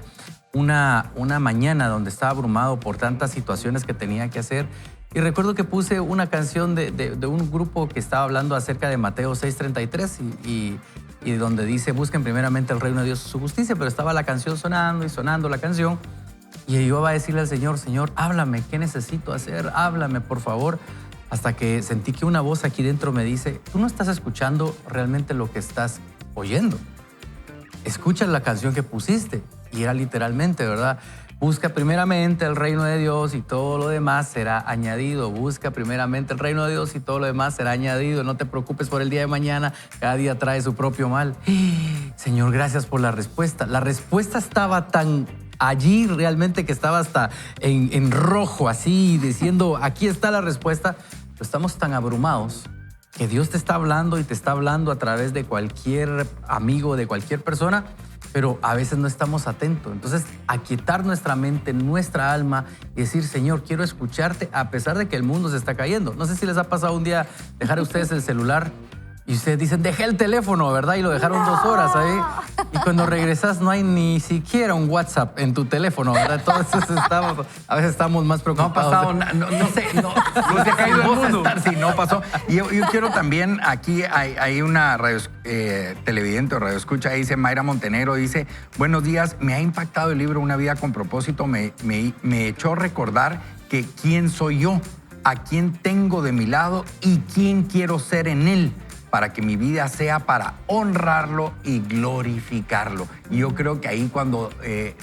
una mañana donde estaba abrumado por tantas situaciones que tenía que hacer, Y recuerdo que puse una canción de un grupo que estaba hablando acerca de Mateo 6:33 y donde dice, busquen primeramente el reino de Dios y su justicia, pero estaba la canción sonando y sonando la canción. Y yo iba a decirle al Señor, Señor, háblame, ¿qué necesito hacer? Háblame, por favor. Hasta que sentí que una voz aquí dentro me dice, tú no estás escuchando realmente lo que estás oyendo. Escucha la canción que pusiste. Y era literalmente, ¿verdad? Busca primeramente el reino de Dios y todo lo demás será añadido. Busca primeramente el reino de Dios y todo lo demás será añadido. No te preocupes por el día de mañana, cada día trae su propio mal. Señor, gracias por la respuesta. La respuesta estaba tan allí realmente que estaba hasta en rojo, así, diciendo, aquí está la respuesta. Pero estamos tan abrumados que Dios te está hablando y te está hablando a través de cualquier amigo, de cualquier persona, pero a veces no estamos atentos. Entonces, aquietar nuestra mente, nuestra alma y decir, Señor, quiero escucharte a pesar de que el mundo se está cayendo. No sé si les ha pasado un día dejar a ustedes el celular y ustedes dicen, dejé el teléfono, ¿verdad? Y lo dejaron 2 horas ahí. Y cuando regresas no hay ni siquiera un WhatsApp en tu teléfono, ¿verdad? Entonces a veces estamos más preocupados. No ha pasado, no sé, no se ha caído el mundo. Sí, no pasó. Y yo quiero también, aquí hay una radio, televidente o radio escucha, dice Mayra Montenegro, dice, buenos días, me ha impactado el libro Una vida con propósito, me echó recordar que quién soy yo, a quién tengo de mi lado y quién quiero ser en él, para que mi vida sea para honrarlo y glorificarlo. Y yo creo que ahí cuando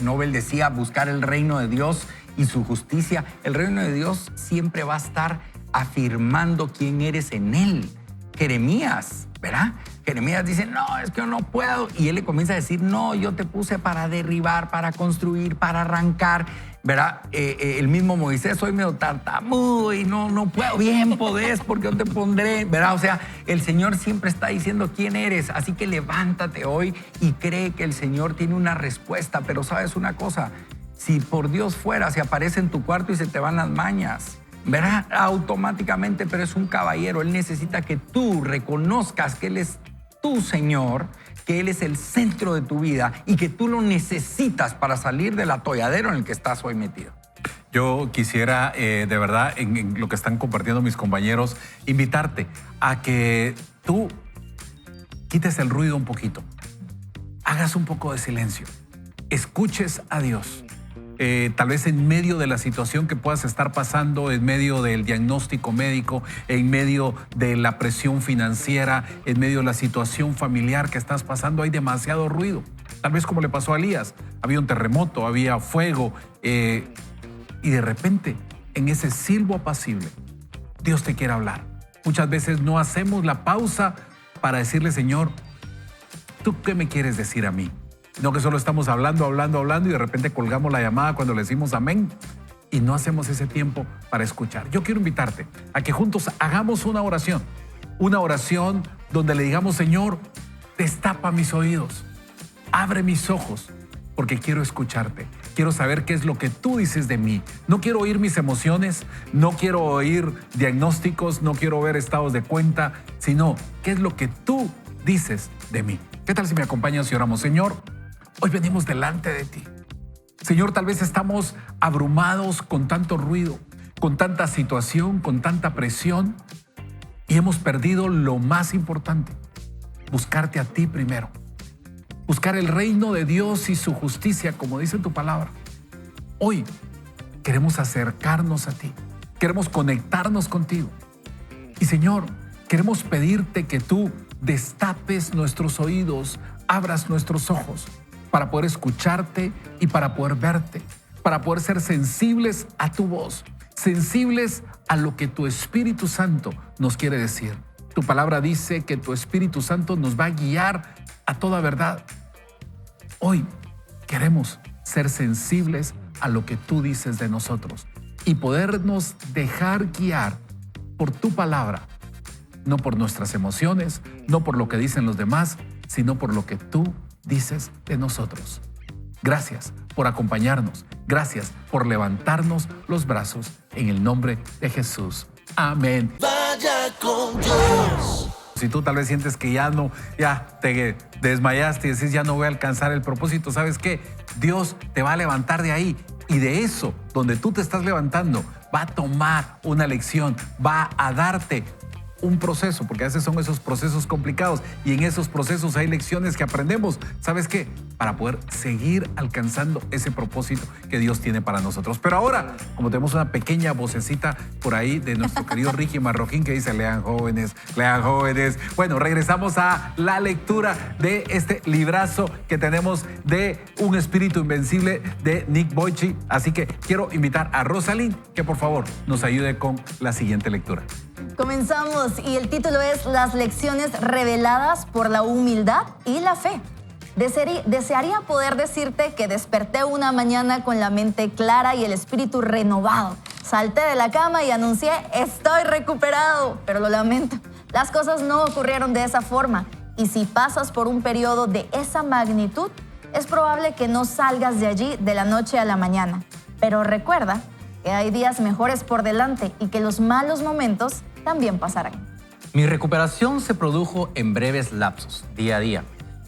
Nobel decía buscar el reino de Dios y su justicia, el reino de Dios siempre va a estar afirmando quién eres en él. Jeremías, ¿verdad? Jeremías dice, no, es que yo no puedo. Y él le comienza a decir, no, yo te puse para derribar, para construir, para arrancar. ¿Verdad? El mismo Moisés, soy medio tartamudo y no puedo. Bien podés, porque yo te pondré, ¿verdad? O sea, el Señor siempre está diciendo quién eres. Así que levántate hoy y cree que el Señor tiene una respuesta. Pero ¿sabes una cosa? Si por Dios fuera, se aparece en tu cuarto y se te van las mañas, ¿verdad? Automáticamente, pero es un caballero. Él necesita que tú reconozcas que Él es tu Señor, que Él es el centro de tu vida y que tú lo necesitas para salir del atolladero en el que estás hoy metido. Yo quisiera, de verdad, en lo que están compartiendo mis compañeros, invitarte a que tú quites el ruido un poquito, hagas un poco de silencio, escuches a Dios. Tal vez en medio de la situación que puedas estar pasando, en medio del diagnóstico médico, en medio de la presión financiera, en medio de la situación familiar que estás pasando, hay demasiado ruido. Tal vez como le pasó a Elías, había un terremoto, había fuego, y de repente, en ese silbo apacible, Dios te quiere hablar. Muchas veces no hacemos la pausa para decirle, Señor, ¿tú qué me quieres decir a mí? No que solo estamos hablando y de repente colgamos la llamada cuando le decimos amén y no hacemos ese tiempo para escuchar. Yo quiero invitarte a que juntos hagamos una oración donde le digamos, Señor, destapa mis oídos, abre mis ojos, porque quiero escucharte. Quiero saber qué es lo que tú dices de mí. No quiero oír mis emociones, no quiero oír diagnósticos, no quiero ver estados de cuenta, sino qué es lo que tú dices de mí. ¿Qué tal si me acompañas y oramos? Señor, hoy venimos delante de ti. Señor, tal vez estamos abrumados con tanto ruido, con tanta situación, con tanta presión y hemos perdido lo más importante, buscarte a ti primero. Buscar el reino de Dios y su justicia, como dice tu palabra. Hoy queremos acercarnos a ti, queremos conectarnos contigo. Y Señor, queremos pedirte que tú destapes nuestros oídos, abras nuestros ojos para poder escucharte y para poder verte, para poder ser sensibles a tu voz, sensibles a lo que tu Espíritu Santo nos quiere decir. Tu palabra dice que tu Espíritu Santo nos va a guiar a toda verdad. Hoy queremos ser sensibles a lo que tú dices de nosotros y podernos dejar guiar por tu palabra, no por nuestras emociones, no por lo que dicen los demás, sino por lo que tú dices de nosotros. Gracias por acompañarnos. Gracias por levantarnos los brazos en el nombre de Jesús. Amén. Vaya con Dios. Si tú tal vez sientes que ya te desmayaste y decís ya no voy a alcanzar el propósito, ¿sabes qué? Dios te va a levantar de ahí Y de eso, donde tú te estás levantando, va a tomar una lección, va a darte un proceso, porque a veces son esos procesos complicados y en esos procesos hay lecciones que aprendemos. ¿Sabes qué? Para poder seguir alcanzando ese propósito que Dios tiene para nosotros. Pero ahora, como tenemos una pequeña vocecita por ahí de nuestro querido Ricky Marroquín que dice, lean jóvenes, lean jóvenes. Bueno, regresamos a la lectura de este librazo que tenemos de Un Espíritu Invencible de Nick Boyci. Así que quiero invitar a Rosalind que por favor nos ayude con la siguiente lectura. Comenzamos y el título es Las lecciones reveladas por la humildad y la fe. Desearía poder decirte que desperté una mañana con la mente clara y el espíritu renovado. Salté de la cama y anuncié, estoy recuperado, pero lo lamento. Las cosas no ocurrieron de esa forma y si pasas por un periodo de esa magnitud, es probable que no salgas de allí de la noche a la mañana. Pero recuerda que hay días mejores por delante y que los malos momentos también pasarán. Mi recuperación se produjo en breves lapsos, día a día.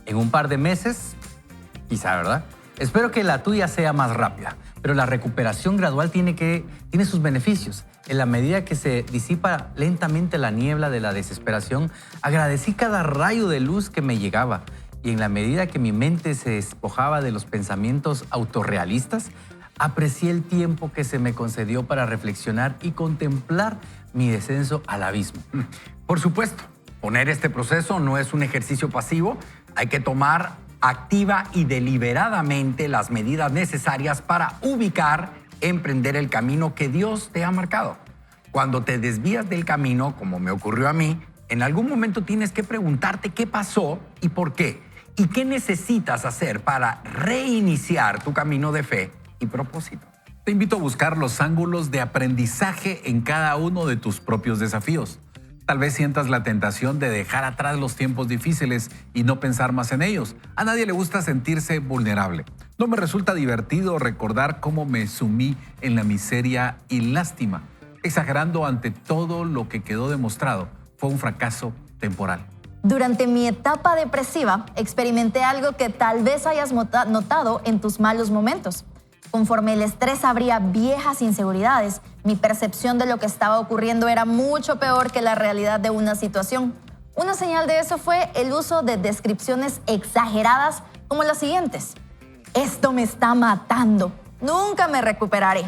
En un par de meses, quizá, ¿verdad? Espero que la tuya sea más rápida, pero la recuperación gradual tiene sus beneficios. En la medida que se disipa lentamente la niebla de la desesperación, agradecí cada rayo de luz que me llegaba. Y en la medida que mi mente se despojaba de los pensamientos autorrealistas, aprecié el tiempo que se me concedió para reflexionar y contemplar mi descenso al abismo. Por supuesto, poner este proceso no es un ejercicio pasivo. Hay que tomar activa y deliberadamente las medidas necesarias para ubicar, emprender el camino que Dios te ha marcado. Cuando te desvías del camino, como me ocurrió a mí, en algún momento tienes que preguntarte qué pasó y por qué. Y qué necesitas hacer para reiniciar tu camino de fe y propósito. Te invito a buscar los ángulos de aprendizaje en cada uno de tus propios desafíos. Tal vez sientas la tentación de dejar atrás los tiempos difíciles y no pensar más en ellos. A nadie le gusta sentirse vulnerable. No me resulta divertido recordar cómo me sumí en la miseria y lástima, exagerando ante todo lo que quedó demostrado. Fue un fracaso temporal. Durante mi etapa depresiva, experimenté algo que tal vez hayas notado en tus malos momentos. Conforme el estrés abría viejas inseguridades, mi percepción de lo que estaba ocurriendo era mucho peor que la realidad de una situación. Una señal de eso fue el uso de descripciones exageradas como las siguientes. Esto me está matando. Nunca me recuperaré.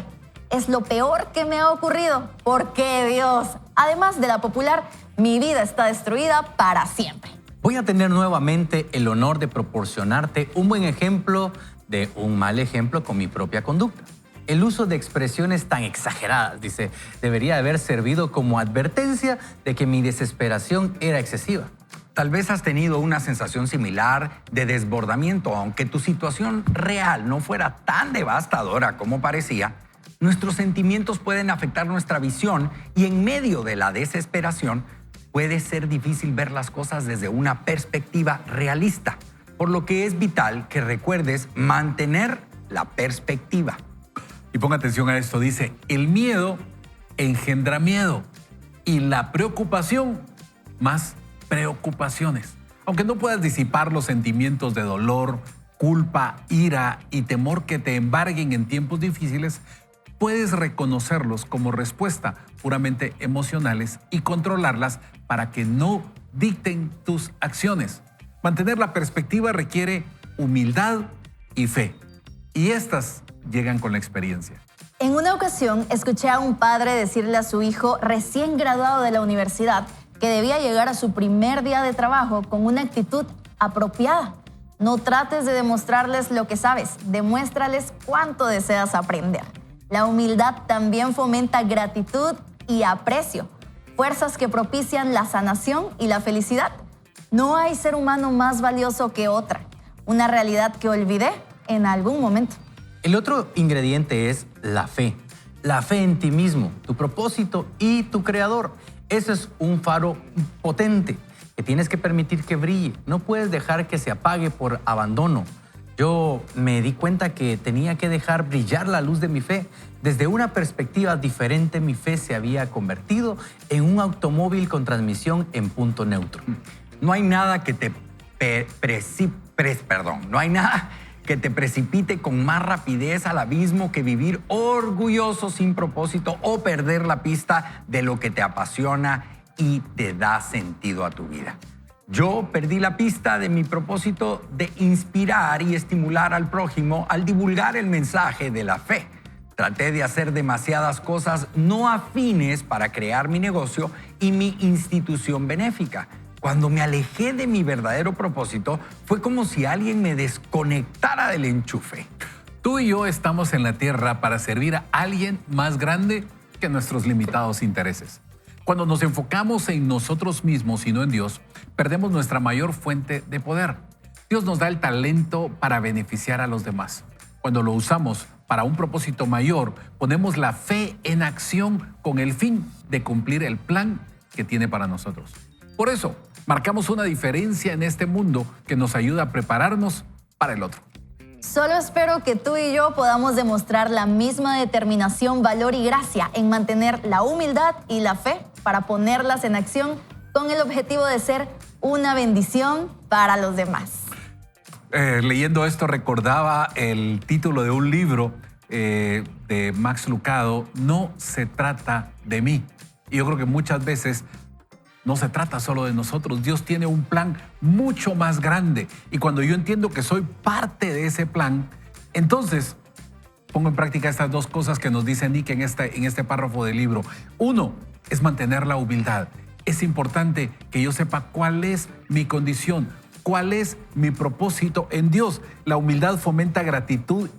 Es lo peor que me ha ocurrido. ¿Por qué, Dios? Además de la popular, mi vida está destruida para siempre. Voy a tener nuevamente el honor de proporcionarte un buen ejemplo de un mal ejemplo con mi propia conducta. El uso de expresiones tan exageradas, dice, debería haber servido como advertencia de que mi desesperación era excesiva. Tal vez has tenido una sensación similar de desbordamiento, aunque tu situación real no fuera tan devastadora como parecía. Nuestros sentimientos pueden afectar nuestra visión y en medio de la desesperación puede ser difícil ver las cosas desde una perspectiva realista, por lo que es vital que recuerdes mantener la perspectiva. Y ponga atención a esto, dice, el miedo engendra miedo y la preocupación más preocupaciones. Aunque no puedas disipar los sentimientos de dolor, culpa, ira y temor que te embarguen en tiempos difíciles, puedes reconocerlos como respuesta puramente emocionales y controlarlas para que no dicten tus acciones. Mantener la perspectiva requiere humildad y fe. Y estas llegan con la experiencia. En una ocasión, escuché a un padre decirle a su hijo recién graduado de la universidad que debía llegar a su primer día de trabajo con una actitud apropiada. No trates de demostrarles lo que sabes, demuéstrales cuánto deseas aprender. La humildad también fomenta gratitud y aprecio, fuerzas que propician la sanación y la felicidad. No hay ser humano más valioso que otra, una realidad que olvidé en algún momento. El otro ingrediente es la fe en ti mismo, tu propósito y tu creador. Ese es un faro potente que tienes que permitir que brille. No puedes dejar que se apague por abandono. Yo me di cuenta que tenía que dejar brillar la luz de mi fe. Desde una perspectiva diferente, mi fe se había convertido en un automóvil con transmisión en punto neutro. No hay nada que te que te precipite con más rapidez al abismo que vivir orgulloso sin propósito o perder la pista de lo que te apasiona y te da sentido a tu vida. Yo perdí la pista de mi propósito de inspirar y estimular al prójimo al divulgar el mensaje de la fe. Traté de hacer demasiadas cosas no afines para crear mi negocio y mi institución benéfica. Cuando me alejé de mi verdadero propósito, fue como si alguien me desconectara del enchufe. Tú y yo estamos en la tierra para servir a alguien más grande que nuestros limitados intereses. Cuando nos enfocamos en nosotros mismos y no en Dios, perdemos nuestra mayor fuente de poder. Dios nos da el talento para beneficiar a los demás. Cuando lo usamos para un propósito mayor, ponemos la fe en acción con el fin de cumplir el plan que tiene para nosotros. Por eso, marcamos una diferencia en este mundo que nos ayuda a prepararnos para el otro. Solo espero que tú y yo podamos demostrar la misma determinación, valor y gracia en mantener la humildad y la fe para ponerlas en acción con el objetivo de ser una bendición para los demás. Leyendo esto recordaba el título de un libro de Max Lucado, No se trata de mí. Y yo creo que muchas veces no se trata solo de nosotros. Dios tiene un plan mucho más grande. Y cuando yo entiendo que soy parte de ese plan, entonces pongo en práctica estas dos cosas que nos dice Nick en este párrafo del libro. Uno es mantener la humildad. Es importante que yo sepa cuál es mi condición, cuál es mi propósito en Dios. La humildad fomenta gratitud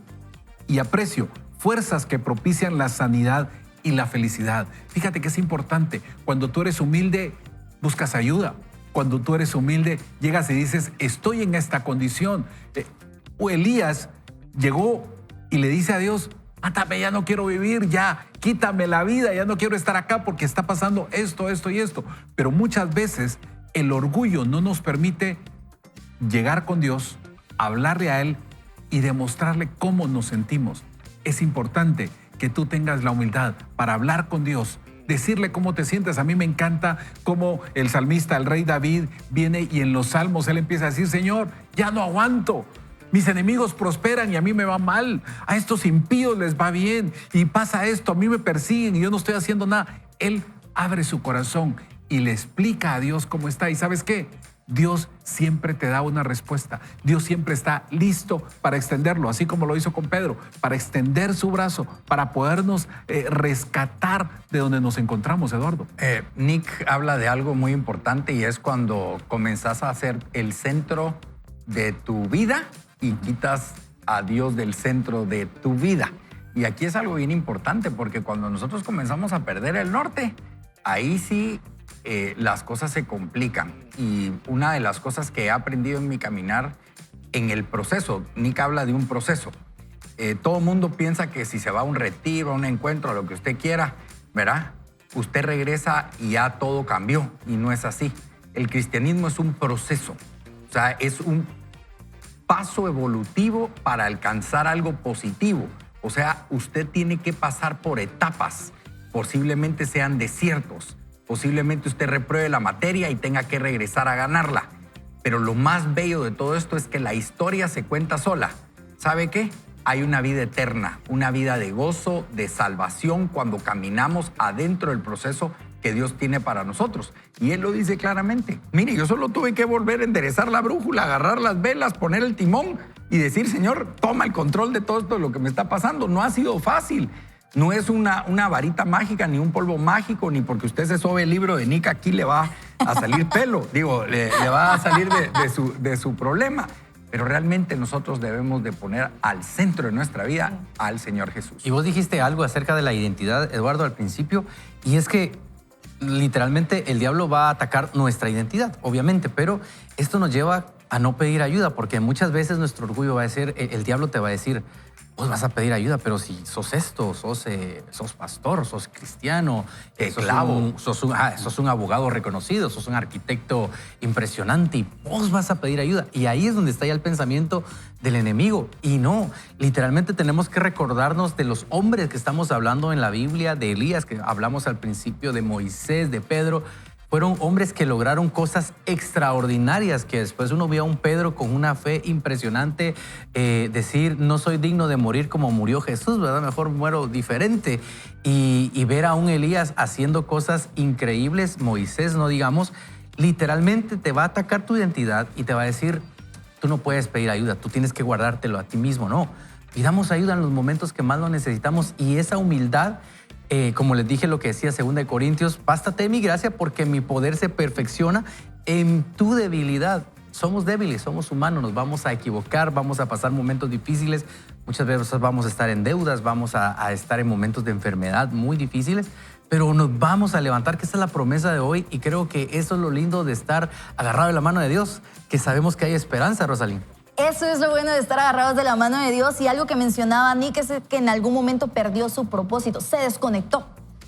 y aprecio, fuerzas que propician la sanidad y la felicidad. Fíjate que es importante. Cuando tú eres humilde, buscas ayuda. Cuando tú eres humilde, llegas y dices, estoy en esta condición. Elías llegó y le dice a Dios, mátame, ya no quiero vivir, ya, quítame la vida, ya no quiero estar acá porque está pasando esto, esto y esto. Pero muchas veces el orgullo no nos permite llegar con Dios, hablarle a Él y demostrarle cómo nos sentimos. Es importante que tú tengas la humildad para hablar con Dios, decirle cómo te sientes. A mí me encanta cómo el salmista, el rey David, viene y en los salmos él empieza a decir, Señor, ya no aguanto. Mis enemigos prosperan y a mí me va mal. A estos impíos les va bien y pasa esto, a mí me persiguen y yo no estoy haciendo nada. Él abre su corazón y le explica a Dios cómo está. ¿Y sabes qué? Dios siempre te da una respuesta. Dios siempre está listo para extenderlo, así como lo hizo con Pedro, para extender su brazo, para podernos rescatar de donde nos encontramos, Eduardo. Nick habla de algo muy importante y es cuando comenzás a ser el centro de tu vida y quitas a Dios del centro de tu vida. Y aquí es algo bien importante porque cuando nosotros comenzamos a perder el norte, ahí sí las cosas se complican. Y una de las cosas que he aprendido en mi caminar en el proceso, Nick habla de un proceso. Todo el mundo piensa que si se va a un retiro, a un encuentro, a lo que usted quiera, ¿verdad? Usted regresa y ya todo cambió. Y no es así. El cristianismo es un proceso. O sea, es un paso evolutivo para alcanzar algo positivo. O sea, usted tiene que pasar por etapas. Posiblemente sean desiertos. Posiblemente usted repruebe la materia y tenga que regresar a ganarla. Pero lo más bello de todo esto es que la historia se cuenta sola. ¿Sabe qué? Hay una vida eterna, una vida de gozo, de salvación cuando caminamos adentro del proceso que Dios tiene para nosotros. Y Él lo dice claramente. Mire, yo solo tuve que volver a enderezar la brújula, agarrar las velas, poner el timón y decir, Señor, toma el control de todo esto, de lo que me está pasando. No ha sido fácil. No es una varita mágica, ni un polvo mágico, ni porque usted se sobe el libro de Nick aquí le va a salir pelo. Digo, le va a salir de su problema. Pero realmente nosotros debemos de poner al centro de nuestra vida al Señor Jesús. Y vos dijiste algo acerca de la identidad, Eduardo, al principio, y es que literalmente el diablo va a atacar nuestra identidad, obviamente, pero esto nos lleva a no pedir ayuda, porque muchas veces nuestro orgullo va a ser, el diablo te va a decir, vos vas a pedir ayuda, pero si sos esto, sos pastor, sos cristiano, sos un abogado reconocido, sos un arquitecto impresionante y vos vas a pedir ayuda. Y ahí es donde está ya el pensamiento del enemigo. Y no, literalmente tenemos que recordarnos de los hombres que estamos hablando en la Biblia, de Elías, que hablamos al principio, de Moisés, de Pedro, Fueron hombres que lograron cosas extraordinarias, que después uno vio a un Pedro con una fe impresionante decir, no soy digno de morir como murió Jesús, ¿verdad? Mejor muero diferente. Y ver a un Elías haciendo cosas increíbles, Moisés, no digamos, literalmente te va a atacar tu identidad y te va a decir, tú no puedes pedir ayuda, tú tienes que guardártelo a ti mismo, no. Pidamos ayuda en los momentos que más lo necesitamos y esa humildad, como les dije lo que decía 2 Corintios, bástate de mi gracia porque mi poder se perfecciona en tu debilidad. Somos débiles, somos humanos, nos vamos a equivocar, vamos a pasar momentos difíciles, muchas veces vamos a estar en deudas, vamos a estar en momentos de enfermedad muy difíciles, pero nos vamos a levantar, que esa es la promesa de hoy y creo que eso es lo lindo de estar agarrado de la mano de Dios, que sabemos que hay esperanza, Rosalín. Eso es lo bueno de estar agarrados de la mano de Dios. Y algo que mencionaba Nick es que en algún momento perdió su propósito, se desconectó,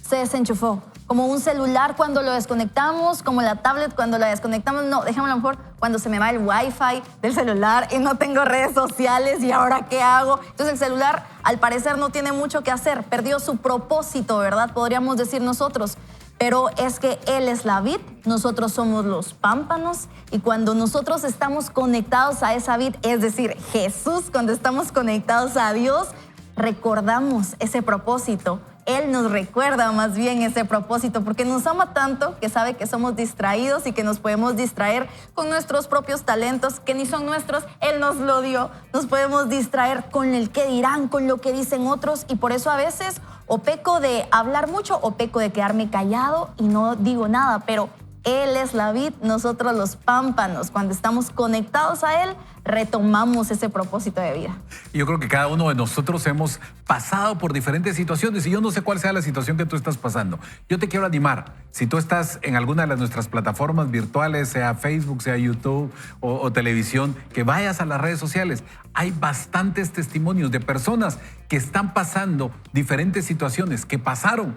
se desenchufó. Como un celular cuando lo desconectamos, como la tablet cuando la desconectamos. No, dejémoslo mejor cuando se me va el wifi del celular y no tengo redes sociales y ahora ¿qué hago? Entonces el celular al parecer no tiene mucho que hacer, perdió su propósito, ¿verdad? Podríamos decir nosotros. Pero es que Él es la vid, nosotros somos los pámpanos y cuando nosotros estamos conectados a esa vid, es decir, Jesús, cuando estamos conectados a Dios, recordamos ese propósito. Él nos recuerda más bien ese propósito porque nos ama tanto que sabe que somos distraídos y que nos podemos distraer con nuestros propios talentos que ni son nuestros, Él nos lo dio. Nos podemos distraer con el qué dirán, con lo que dicen otros y por eso a veces o peco de hablar mucho o peco de quedarme callado y no digo nada, pero Él es la vid, nosotros los pámpanos. Cuando estamos conectados a Él, retomamos ese propósito de vida. Yo creo que cada uno de nosotros hemos pasado por diferentes situaciones y yo no sé cuál sea la situación que tú estás pasando. Yo te quiero animar. Si tú estás en alguna de nuestras plataformas virtuales, sea Facebook, sea YouTube o televisión, que vayas a las redes sociales. Hay bastantes testimonios de personas que están pasando diferentes situaciones, que pasaron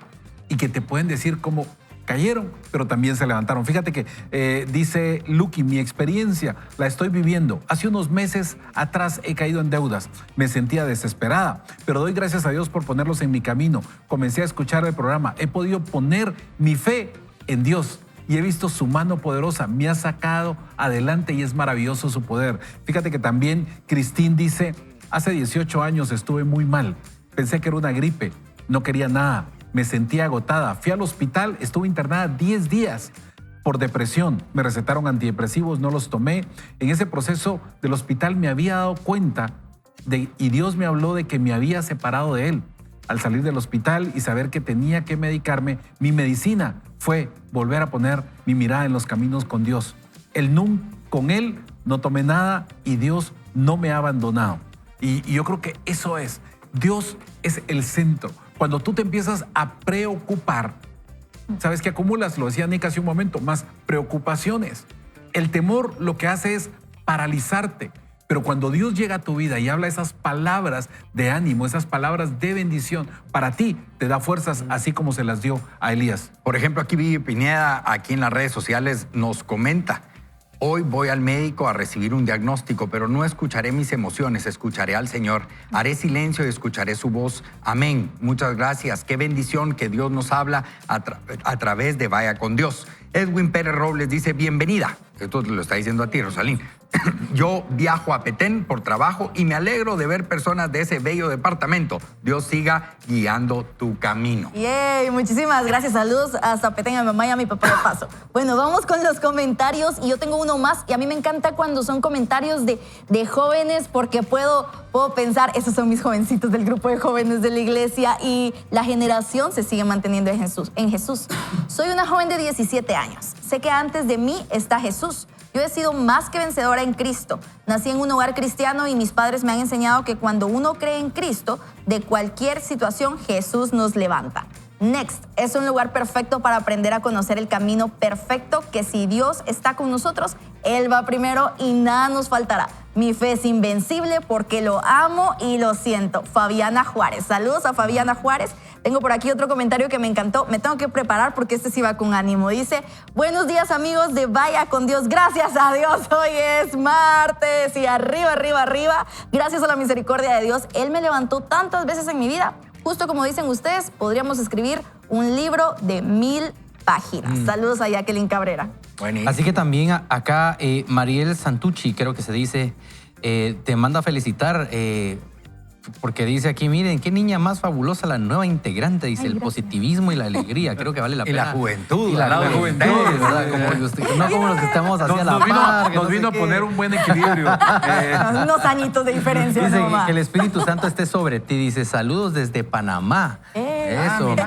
y que te pueden decir cómo cayeron, pero también se levantaron. Fíjate que dice Lucky, mi experiencia la estoy viviendo. Hace unos meses atrás he caído en deudas. Me sentía desesperada, pero doy gracias a Dios por ponerlos en mi camino. Comencé a escuchar el programa. He podido poner mi fe en Dios y he visto su mano poderosa. Me ha sacado adelante y es maravilloso su poder. Fíjate que también Cristín dice, hace 18 años estuve muy mal. Pensé que era una gripe. No quería nada. Me sentía agotada. Fui al hospital, estuve internada 10 días por depresión. Me recetaron antidepresivos, no los tomé. En ese proceso del hospital me había dado cuenta y Dios me habló de que me había separado de Él. Al salir del hospital y saber que tenía que medicarme, mi medicina fue volver a poner mi mirada en los caminos con Dios. Con Él no tomé nada y Dios no me ha abandonado. Y yo creo que eso es. Dios es el centro. Cuando tú te empiezas a preocupar, ¿sabes qué acumulas? Lo decía Nick hace un momento, más preocupaciones. El temor lo que hace es paralizarte. Pero cuando Dios llega a tu vida y habla esas palabras de ánimo, esas palabras de bendición, para ti te da fuerzas, así como se las dio a Elías. Por ejemplo, aquí Vivi Pineda, aquí en las redes sociales, nos comenta: hoy voy al médico a recibir un diagnóstico, pero no escucharé mis emociones, escucharé al Señor. Haré silencio y escucharé su voz. Amén. Muchas gracias. Qué bendición que Dios nos habla a través de Vaya con Dios. Edwin Pérez Robles dice, bienvenida. Esto lo está diciendo a ti, Rosalín. Yo viajo a Petén por trabajo y me alegro de ver personas de ese bello departamento. Dios siga guiando tu camino. Yay, muchísimas gracias. Saludos hasta Petén, a mi mamá y a mi papá de paso. Bueno, vamos con los comentarios y yo tengo uno más y a mí me encanta cuando son comentarios de jóvenes porque puedo pensar, esos son mis jovencitos del grupo de jóvenes de la iglesia y la generación se sigue manteniendo en Jesús. Soy una joven de 17 años. Sé que antes de mí está Jesús. Yo he sido más que vencedora en Cristo. Nací en un hogar cristiano y mis padres me han enseñado que cuando uno cree en Cristo, de cualquier situación Jesús nos levanta. Next es un lugar perfecto para aprender a conocer el camino perfecto, que si Dios está con nosotros, Él va primero y nada nos faltará. Mi fe es invencible porque lo amo y lo siento. Fabiana Juárez. Saludos a Fabiana Juárez. Tengo por aquí otro comentario que me encantó. Me tengo que preparar porque este sí va con ánimo. Dice, buenos días amigos de Vaya con Dios. Gracias a Dios, hoy es martes y arriba, arriba, arriba. Gracias a la misericordia de Dios. Él me levantó tantas veces en mi vida. Justo como dicen ustedes, podríamos escribir un libro de 1000 páginas. Saludos a Jacqueline Cabrera. Buenísimo. Así que también acá Mariel Santucci, creo que se dice, te manda a felicitar porque dice aquí, miren, qué niña más fabulosa la nueva integrante, dice, Ay, el gracias. positivismo y la alegría, creo que vale la Y pena. la juventud, Y la al lado de juventud, ustedes. ¿verdad? No como los que estamos así a la Nos par. que no vino sé a poner qué. un buen equilibrio. Unos añitos de diferencia Dice nomás. que el Espíritu Santo esté sobre ti. Dice, saludos desde Panamá. Eso.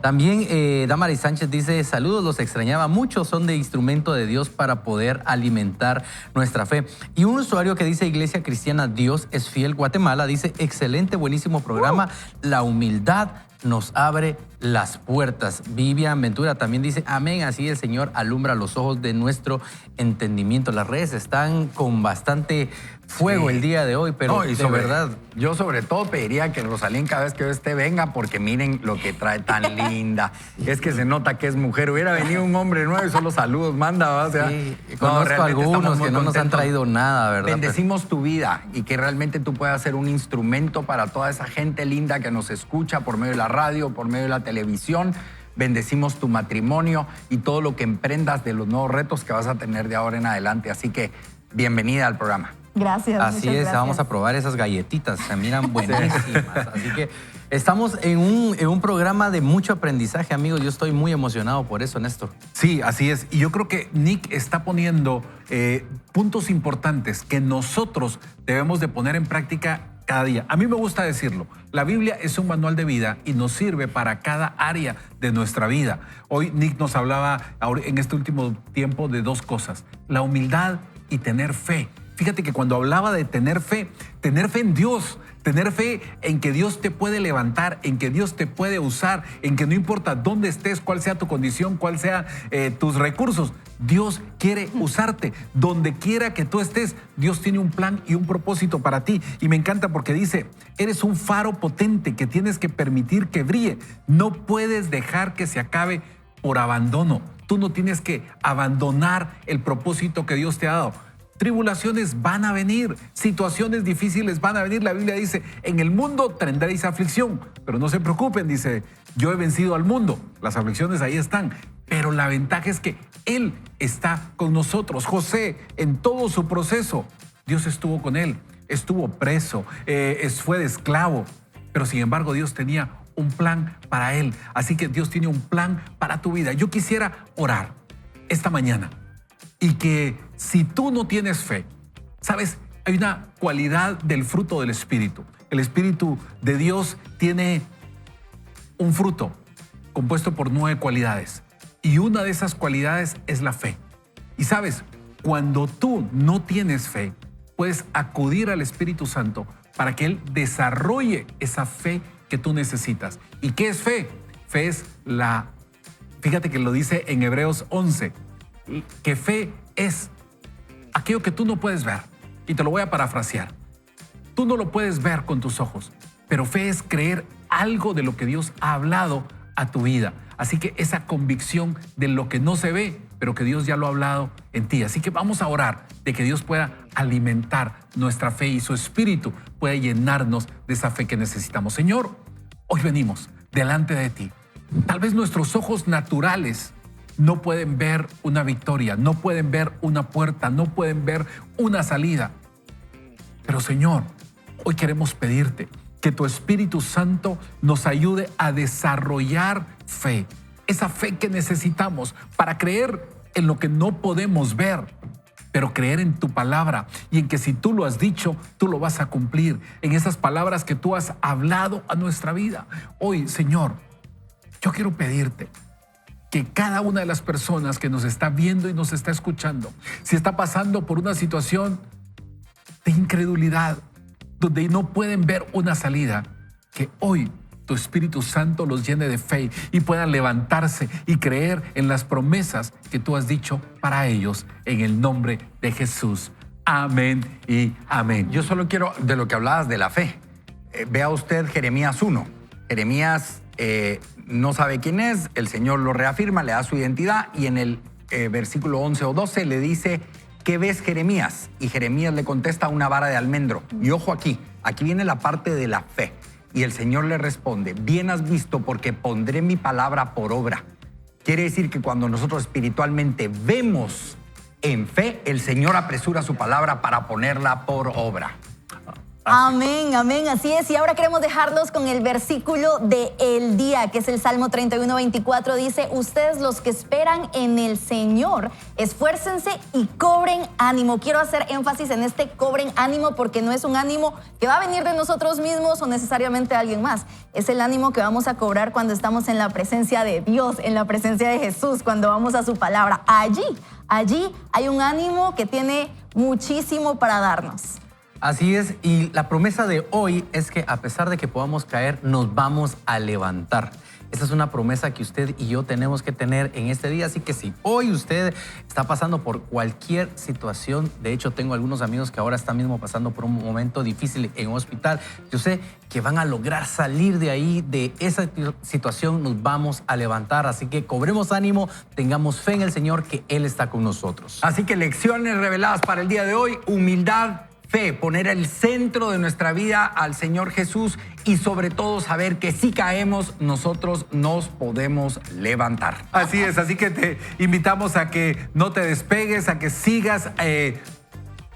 También Damaris Sánchez dice, saludos, los extrañaba mucho. Son de instrumento de Dios para poder alimentar nuestra fe. Y un usuario que dice, Iglesia Cristiana Dios es Fiel Guatemala, dice, excelente, buenísimo programa. La humildad nos abre las puertas. Vivian Ventura también dice, amén, así el Señor alumbra los ojos de nuestro entendimiento. Las redes están con bastante fuego el día de hoy, pero No, y de verdad... Yo sobre todo pediría que Rosalín cada vez que esté venga, porque miren lo que trae tan linda. Es que se nota que es mujer. Hubiera venido un hombre nuevo y solo saludos manda, ¿va? O sea, Sí, no, conozco realmente algunos estamos muy que no nos han contentos. traído nada, ¿verdad? Bendecimos tu vida y que realmente tú puedas ser un instrumento para toda esa gente linda que nos escucha por medio de la radio, por medio de la televisión. Bendecimos tu matrimonio y todo lo que emprendas de los nuevos retos que vas a tener de ahora en adelante. Así que bienvenida al programa. Gracias. Así muchas es, gracias. vamos a probar esas galletitas, se miran buenísimas. Así que estamos en un programa de mucho aprendizaje, amigos. Yo estoy muy emocionado por eso, Néstor. Sí, así es. Y yo creo que Nick está poniendo puntos importantes que nosotros debemos de poner en práctica cada día. A mí me gusta decirlo, la Biblia es un manual de vida y nos sirve para cada área de nuestra vida. Hoy Nick nos hablaba en este último tiempo de dos cosas, la humildad y tener fe. Fíjate que cuando hablaba de tener fe en Dios, tener fe en que Dios te puede levantar, en que Dios te puede usar, en que no importa dónde estés, cuál sea tu condición, cuál sea tus recursos, Dios quiere usarte. Donde quiera que tú estés, Dios tiene un plan y un propósito para ti. Y me encanta porque dice, eres un faro potente que tienes que permitir que brille. No puedes dejar que se acabe por abandono. Tú no tienes que abandonar el propósito que Dios te ha dado. Tribulaciones van a venir, situaciones difíciles van a venir. La Biblia dice, en el mundo tendréis aflicción, pero no se preocupen, dice, yo he vencido al mundo. Las aflicciones ahí están, pero la ventaja es que Él está con nosotros. José, en todo su proceso, Dios estuvo con él, estuvo preso, fue de esclavo, pero sin embargo Dios tenía un plan para él. Así que Dios tiene un plan para tu vida. Yo quisiera orar esta mañana y que si tú no tienes fe, ¿sabes? Hay una cualidad del fruto del Espíritu. El Espíritu de Dios tiene un fruto compuesto por 9 cualidades y una de esas cualidades es la fe. Y sabes, cuando tú no tienes fe, puedes acudir al Espíritu Santo para que Él desarrolle esa fe que tú necesitas. ¿Y qué es fe? Fe es fíjate que lo dice en Hebreos 11, que fe es aquello que tú no puedes ver. Y te lo voy a parafrasear. Tú no lo puedes ver con tus ojos, pero fe es creer algo de lo que Dios ha hablado a tu vida. Así que esa convicción de lo que no se ve, pero que Dios ya lo ha hablado en ti. Así que vamos a orar de que Dios pueda alimentar nuestra fe y su Espíritu pueda llenarnos de esa fe que necesitamos. Señor, hoy venimos delante de ti. Tal vez nuestros ojos naturales no pueden ver una victoria, no pueden ver una puerta, no pueden ver una salida. Pero Señor, hoy queremos pedirte que tu Espíritu Santo nos ayude a desarrollar fe. Esa fe que necesitamos para creer en lo que no podemos ver, pero creer en tu palabra y en que si tú lo has dicho, tú lo vas a cumplir. En esas palabras que tú has hablado a nuestra vida. Hoy, Señor, yo quiero pedirte que cada una de las personas que nos está viendo y nos está escuchando, si está pasando por una situación de incredulidad, donde no pueden ver una salida, que hoy tu Espíritu Santo los llene de fe y puedan levantarse y creer en las promesas que tú has dicho para ellos, en el nombre de Jesús. Amén y amén. Yo solo quiero, de lo que hablabas de la fe, vea usted Jeremías 1. Jeremías no sabe quién es, el Señor lo reafirma, le da su identidad y en el versículo 11 o 12 le dice, ¿qué ves, Jeremías? Y Jeremías le contesta, una vara de almendro. Y ojo aquí viene la parte de la fe. Y el Señor le responde, bien has visto porque pondré mi palabra por obra. Quiere decir que cuando nosotros espiritualmente vemos en fe, el Señor apresura su palabra para ponerla por obra. Amén, amén, así es. Y ahora queremos dejarlos con el versículo del día, que es el Salmo 31:24. Dice, ustedes los que esperan en el Señor, esfuércense y cobren ánimo. Quiero hacer énfasis en este cobren ánimo porque no es un ánimo que va a venir de nosotros mismos o necesariamente de alguien más. Es el ánimo que vamos a cobrar cuando estamos en la presencia de Dios, en la presencia de Jesús, cuando vamos a su palabra. Allí hay un ánimo que tiene muchísimo para darnos. Así es, y la promesa de hoy es que a pesar de que podamos caer, nos vamos a levantar. Esa es una promesa que usted y yo tenemos que tener en este día, así que si hoy usted está pasando por cualquier situación, de hecho tengo algunos amigos que ahora están mismo pasando por un momento difícil en un hospital, yo sé que van a lograr salir de ahí, de esa situación, nos vamos a levantar, así que cobremos ánimo, tengamos fe en el Señor, que Él está con nosotros. Así que lecciones reveladas para el día de hoy: humildad, fe, poner el centro de nuestra vida al Señor Jesús y sobre todo saber que si caemos, nosotros nos podemos levantar. Así es, así que te invitamos a que no te despegues, a que sigas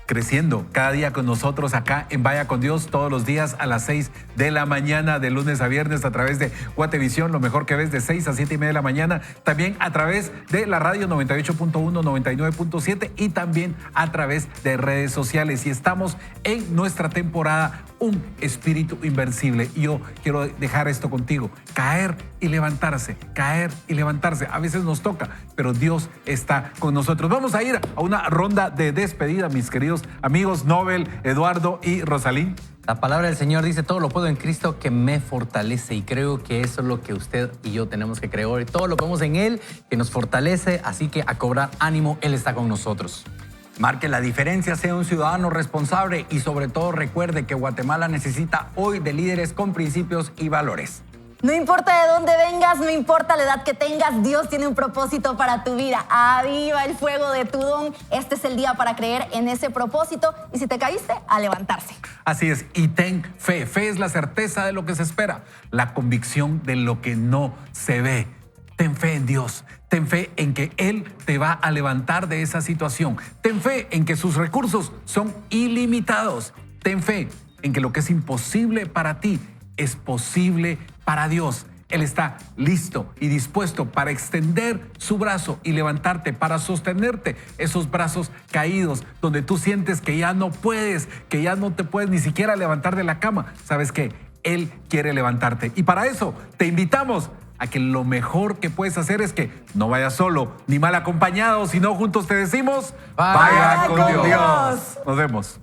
creciendo cada día con nosotros acá en Vaya con Dios, todos los días a las 6 de la mañana, de lunes a viernes, a través de Guatevisión, lo mejor que ves, de 6 a 7 y media de la mañana, también a través de la radio 98.1, 99.7 y también a través de redes sociales. Y estamos en nuestra temporada Un Espíritu Invencible. Y yo quiero dejar esto contigo: caer y levantarse, caer y levantarse. A veces nos toca, pero Dios está con nosotros. Vamos a ir a una ronda de despedida, mis queridos amigos Nobel, Eduardo y Rosalín. La palabra del Señor dice, todo lo puedo en Cristo que me fortalece, y creo que eso es lo que usted y yo tenemos que creer hoy. Todo lo podemos en Él, que nos fortalece, así que a cobrar ánimo, Él está con nosotros. Marque la diferencia, sea un ciudadano responsable y sobre todo recuerde que Guatemala necesita hoy de líderes con principios y valores. No importa de dónde vengas, no importa la edad que tengas, Dios tiene un propósito para tu vida. Aviva el fuego de tu don. Este es el día para creer en ese propósito. Y si te caíste, a levantarse. Así es, y ten fe. Fe es la certeza de lo que se espera, la convicción de lo que no se ve. Ten fe en Dios. Ten fe en que Él te va a levantar de esa situación. Ten fe en que sus recursos son ilimitados. Ten fe en que lo que es imposible para ti es posible para Dios. Él está listo y dispuesto para extender su brazo y levantarte, para sostenerte esos brazos caídos, donde tú sientes que ya no puedes, que ya no te puedes ni siquiera levantar de la cama. ¿Sabes qué? Él quiere levantarte. Y para eso te invitamos a que lo mejor que puedes hacer es que no vayas solo ni mal acompañado, sino juntos te decimos, Vaya con con Dios. Dios. Nos vemos.